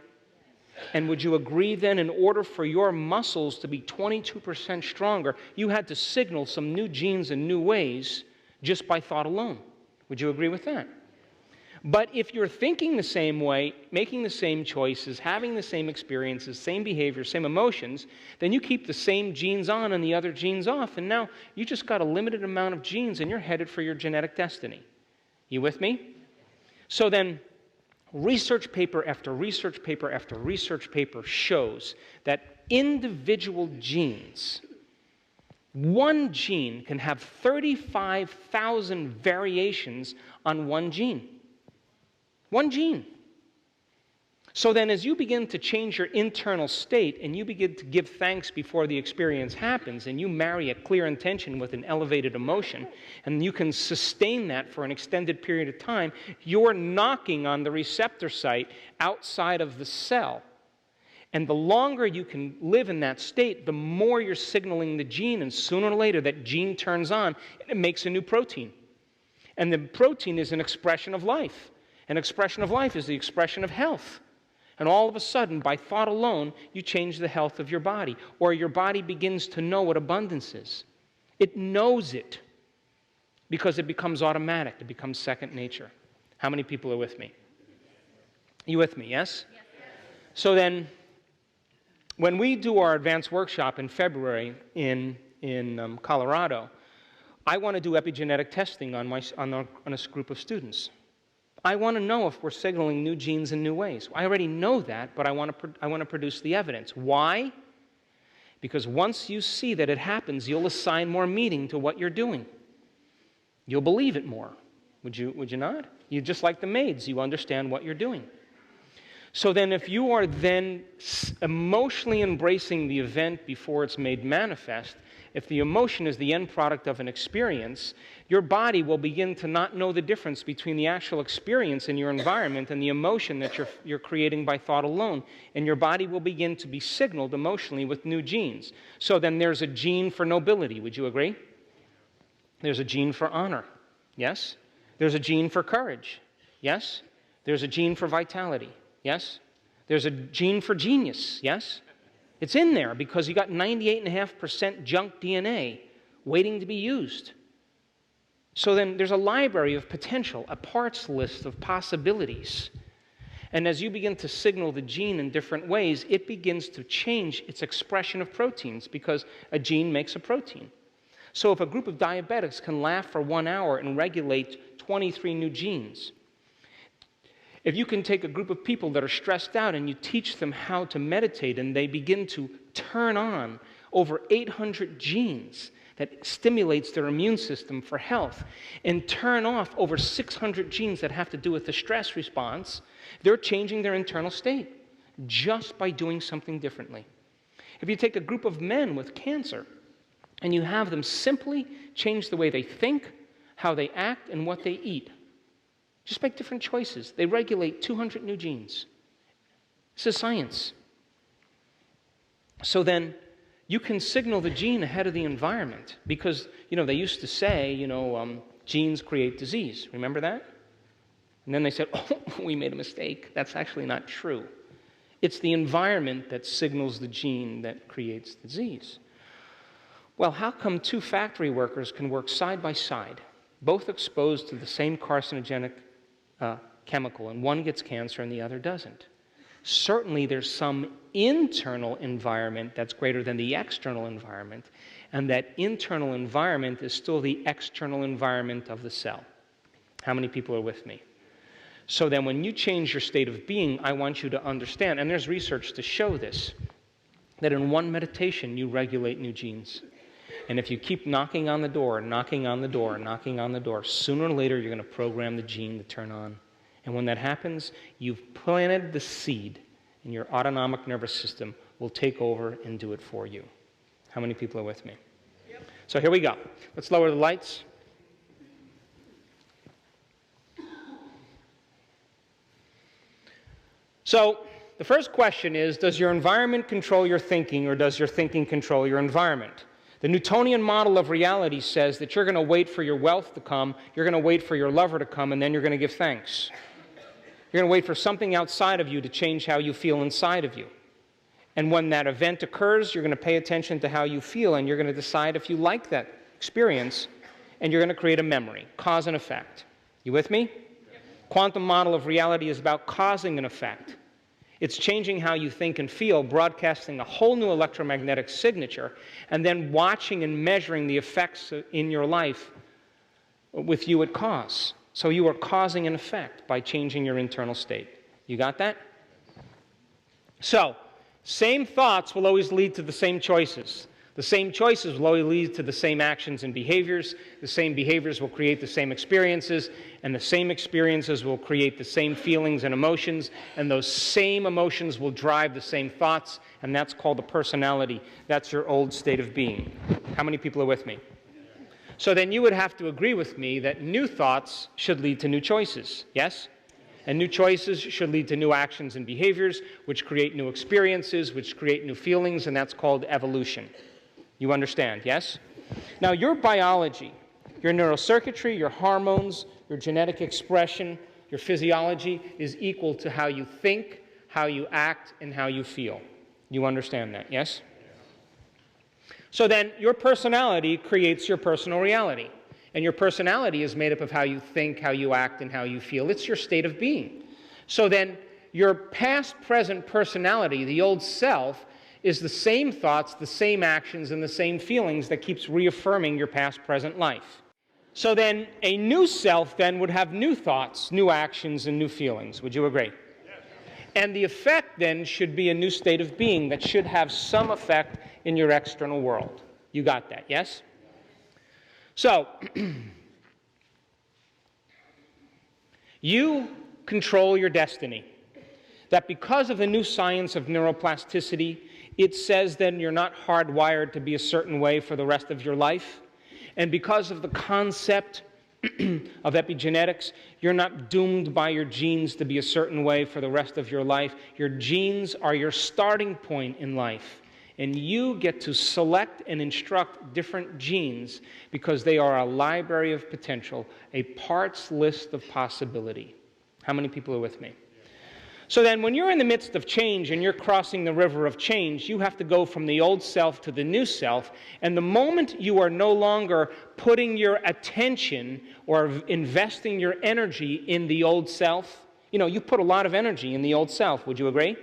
And would you agree then, in order for your muscles to be 22% stronger, you had to signal some new genes in new ways just by thought alone? Would you agree with that? But if you're thinking the same way, making the same choices, having the same experiences, same behaviors, same emotions, then you keep the same genes on and the other genes off, and now you just got a limited amount of genes and you're headed for your genetic destiny. You with me? So then, research paper after research paper after research paper shows that individual genes, one gene can have 35,000 variations on one gene. One gene. So then as you begin to change your internal state and you begin to give thanks before the experience happens and you marry a clear intention with an elevated emotion and you can sustain that for an extended period of time, you're knocking on the receptor site outside of the cell. And the longer you can live in that state, the more you're signaling the gene, and sooner or later that gene turns on and it makes a new protein. And the protein is an expression of life. An expression of life is the expression of health. And all of a sudden, by thought alone, you change the health of your body. Or your body begins to know what abundance is. It knows it because it becomes automatic. It becomes second nature. How many people are with me? Are you with me, yes? Yes. So then, when we do our advanced workshop in February in Colorado, I want to do epigenetic testing on a group of students. I want to know if we're signaling new genes in new ways. I already know that, but I want to produce the evidence. Why? Because once you see that it happens, you'll assign more meaning to what you're doing. You'll believe it more. Would you not? You're just like the maids. You understand what you're doing. So then if you are then emotionally embracing the event before it's made manifest, if the emotion is the end product of an experience, your body will begin to not know the difference between the actual experience in your environment and the emotion that you're creating by thought alone. And your body will begin to be signaled emotionally with new genes. So then there's a gene for nobility. Would you agree? There's a gene for honor. Yes? There's a gene for courage. Yes? There's a gene for vitality. Yes? There's a gene for genius. Yes? It's in there because you got 98.5% junk DNA waiting to be used. So then there's a library of potential, a parts list of possibilities. And as you begin to signal the gene in different ways, it begins to change its expression of proteins because a gene makes a protein. So if a group of diabetics can laugh for 1 hour and regulate 23 new genes, if you can take a group of people that are stressed out and you teach them how to meditate and they begin to turn on over 800 genes that stimulates their immune system for health and turn off over 600 genes that have to do with the stress response, they're changing their internal state just by doing something differently. If you take a group of men with cancer and you have them simply change the way they think, how they act, and what they eat, just make different choices. They regulate 200 new genes. This is science. So then you can signal the gene ahead of the environment because, they used to say, genes create disease. Remember that? And then they said, oh, we made a mistake. That's actually not true. It's the environment that signals the gene that creates disease. Well, how come two factory workers can work side by side, both exposed to the same carcinogenic chemical, and one gets cancer and the other doesn't? Certainly there's some internal environment that's greater than the external environment, and that internal environment is still the external environment of the cell. How many people are with me? So then when you change your state of being, I want you to understand, and there's research to show this, that in one meditation you regulate new genes. And if you keep knocking on the door, knocking on the door, knocking on the door, sooner or later you're going to program the gene to turn on. And when that happens, you've planted the seed, and your autonomic nervous system will take over and do it for you. How many people are with me? Yep. So here we go. Let's lower the lights. So the first question is, does your environment control your thinking, or does your thinking control your environment? The Newtonian model of reality says that you're going to wait for your wealth to come, you're going to wait for your lover to come, and then you're going to give thanks. You're going to wait for something outside of you to change how you feel inside of you. And when that event occurs, you're going to pay attention to how you feel, and you're going to decide if you like that experience, and you're going to create a memory, cause and effect. You with me? Quantum model of reality is about causing an effect. It's changing how you think and feel, broadcasting a whole new electromagnetic signature, and then watching and measuring the effects in your life with you at cause. So you are causing an effect by changing your internal state. You got that? So, same thoughts will always lead to the same choices. The same choices will always lead to the same actions and behaviors. The same behaviors will create the same experiences, and the same experiences will create the same feelings and emotions, and those same emotions will drive the same thoughts, and that's called a personality. That's your old state of being. How many people are with me? So then you would have to agree with me that new thoughts should lead to new choices, yes? And new choices should lead to new actions and behaviors, which create new experiences, which create new feelings, and that's called evolution. You understand, yes? Now, your biology, your neurocircuitry, your hormones, your genetic expression, your physiology is equal to how you think, how you act, and how you feel. You understand that, yes? So then, your personality creates your personal reality. And your personality is made up of how you think, how you act, and how you feel. It's your state of being. So then, your past, present personality, the old self, is the same thoughts, the same actions, and the same feelings that keeps reaffirming your past, present life. So then, a new self then would have new thoughts, new actions, and new feelings. Would you agree? Yes. And the effect then should be a new state of being that should have some effect in your external world. You got that, yes? So, you control your destiny. That because of the new science of neuroplasticity, it says then you're not hardwired to be a certain way for the rest of your life. And because of the concept of epigenetics, you're not doomed by your genes to be a certain way for the rest of your life. Your genes are your starting point in life. And you get to select and instruct different genes because they are a library of potential, a parts list of possibility. How many people are with me? So then when you're in the midst of change and you're crossing the river of change, you have to go from the old self to the new self. And the moment you are no longer putting your attention or investing your energy in the old self, you put a lot of energy in the old self. Would you agree?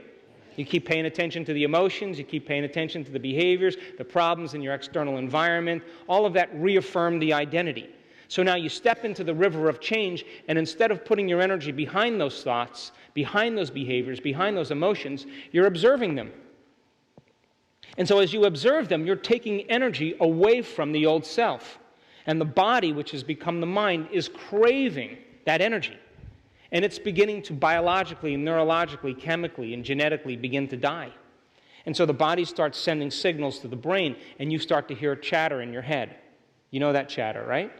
You keep paying attention to the emotions, you keep paying attention to the behaviors, the problems in your external environment. All of that reaffirm the identity. So now you step into the river of change, and instead of putting your energy behind those thoughts, behind those behaviors, behind those emotions, you're observing them. And so as you observe them, you're taking energy away from the old self. And the body, which has become the mind, is craving that energy. And it's beginning to biologically, neurologically, chemically, and genetically begin to die. And so the body starts sending signals to the brain, and you start to hear chatter in your head. You know that chatter, right?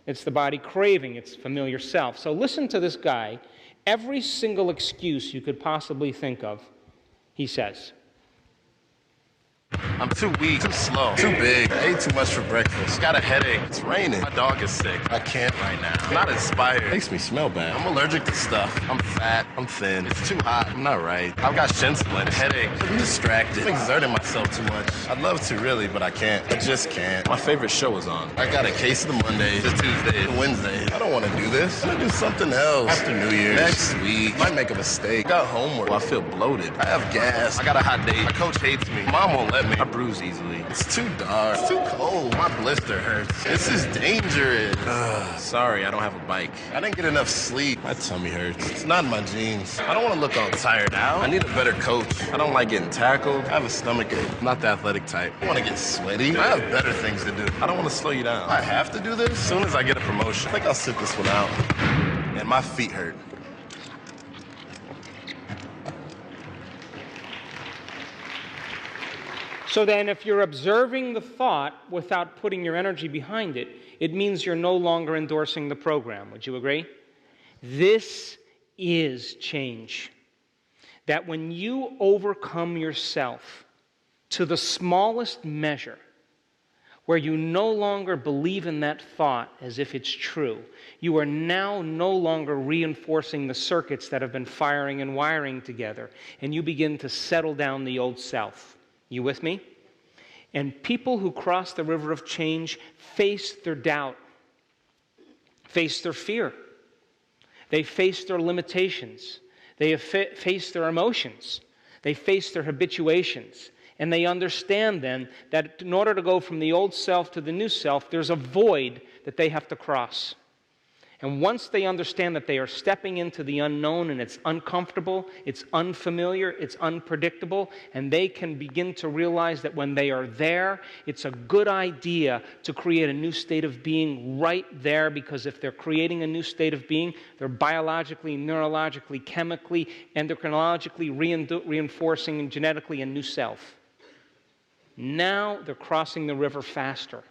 It's the body craving its familiar self. So listen to this guy. Every single excuse you could possibly think of, he says. I'm too weak, too slow, too big. I ate too much for breakfast. Got a headache. It's raining. My dog is sick. I can't right now. I'm not inspired. It makes me smell bad. I'm allergic to stuff. I'm fat. I'm thin. It's too hot. I'm not right. I've got shin splints, headache. I'm distracted. I'm exerting myself too much. I'd love to really, but I can't. I just can't. My favorite show is on. I got a case of the Mondays, the Tuesdays, the Wednesdays. I don't want to do this. I'm going to do something else. After New Year's. Next week. Might make a mistake. I got homework. I feel bloated. I have gas. I got a hot date. My coach hates me. Mom won't let me. I bruise easily. It's too dark. It's too cold. My blister hurts. This is dangerous. Sorry, I don't have a bike. I didn't get enough sleep. My tummy hurts. It's not in my jeans. I don't want to look all tired out. I need a better coach. I don't like getting tackled. I have a stomachache. I'm not the athletic type. I want to get sweaty. I have better things to do. I don't want to slow you down. I have to do this as soon as I get a promotion. I think I'll sit this one out. And my feet hurt. So then if you're observing the thought without putting your energy behind it, it means you're no longer endorsing the program. Would you agree? This is change. That when you overcome yourself to the smallest measure, where you no longer believe in that thought as if it's true, you are now no longer reinforcing the circuits that have been firing and wiring together, and you begin to settle down the old self. You with me? And people who cross the river of change face their doubt, face their fear. They face their limitations. They face their emotions. They face their habituations. And they understand then that in order to go from the old self to the new self, there's a void that they have to cross. And once they understand that they are stepping into the unknown and it's uncomfortable, it's unfamiliar, it's unpredictable, and they can begin to realize that when they are there, it's a good idea to create a new state of being right there, because if they're creating a new state of being, they're biologically, neurologically, chemically, endocrinologically reinforcing and genetically a new self. Now they're crossing the river faster.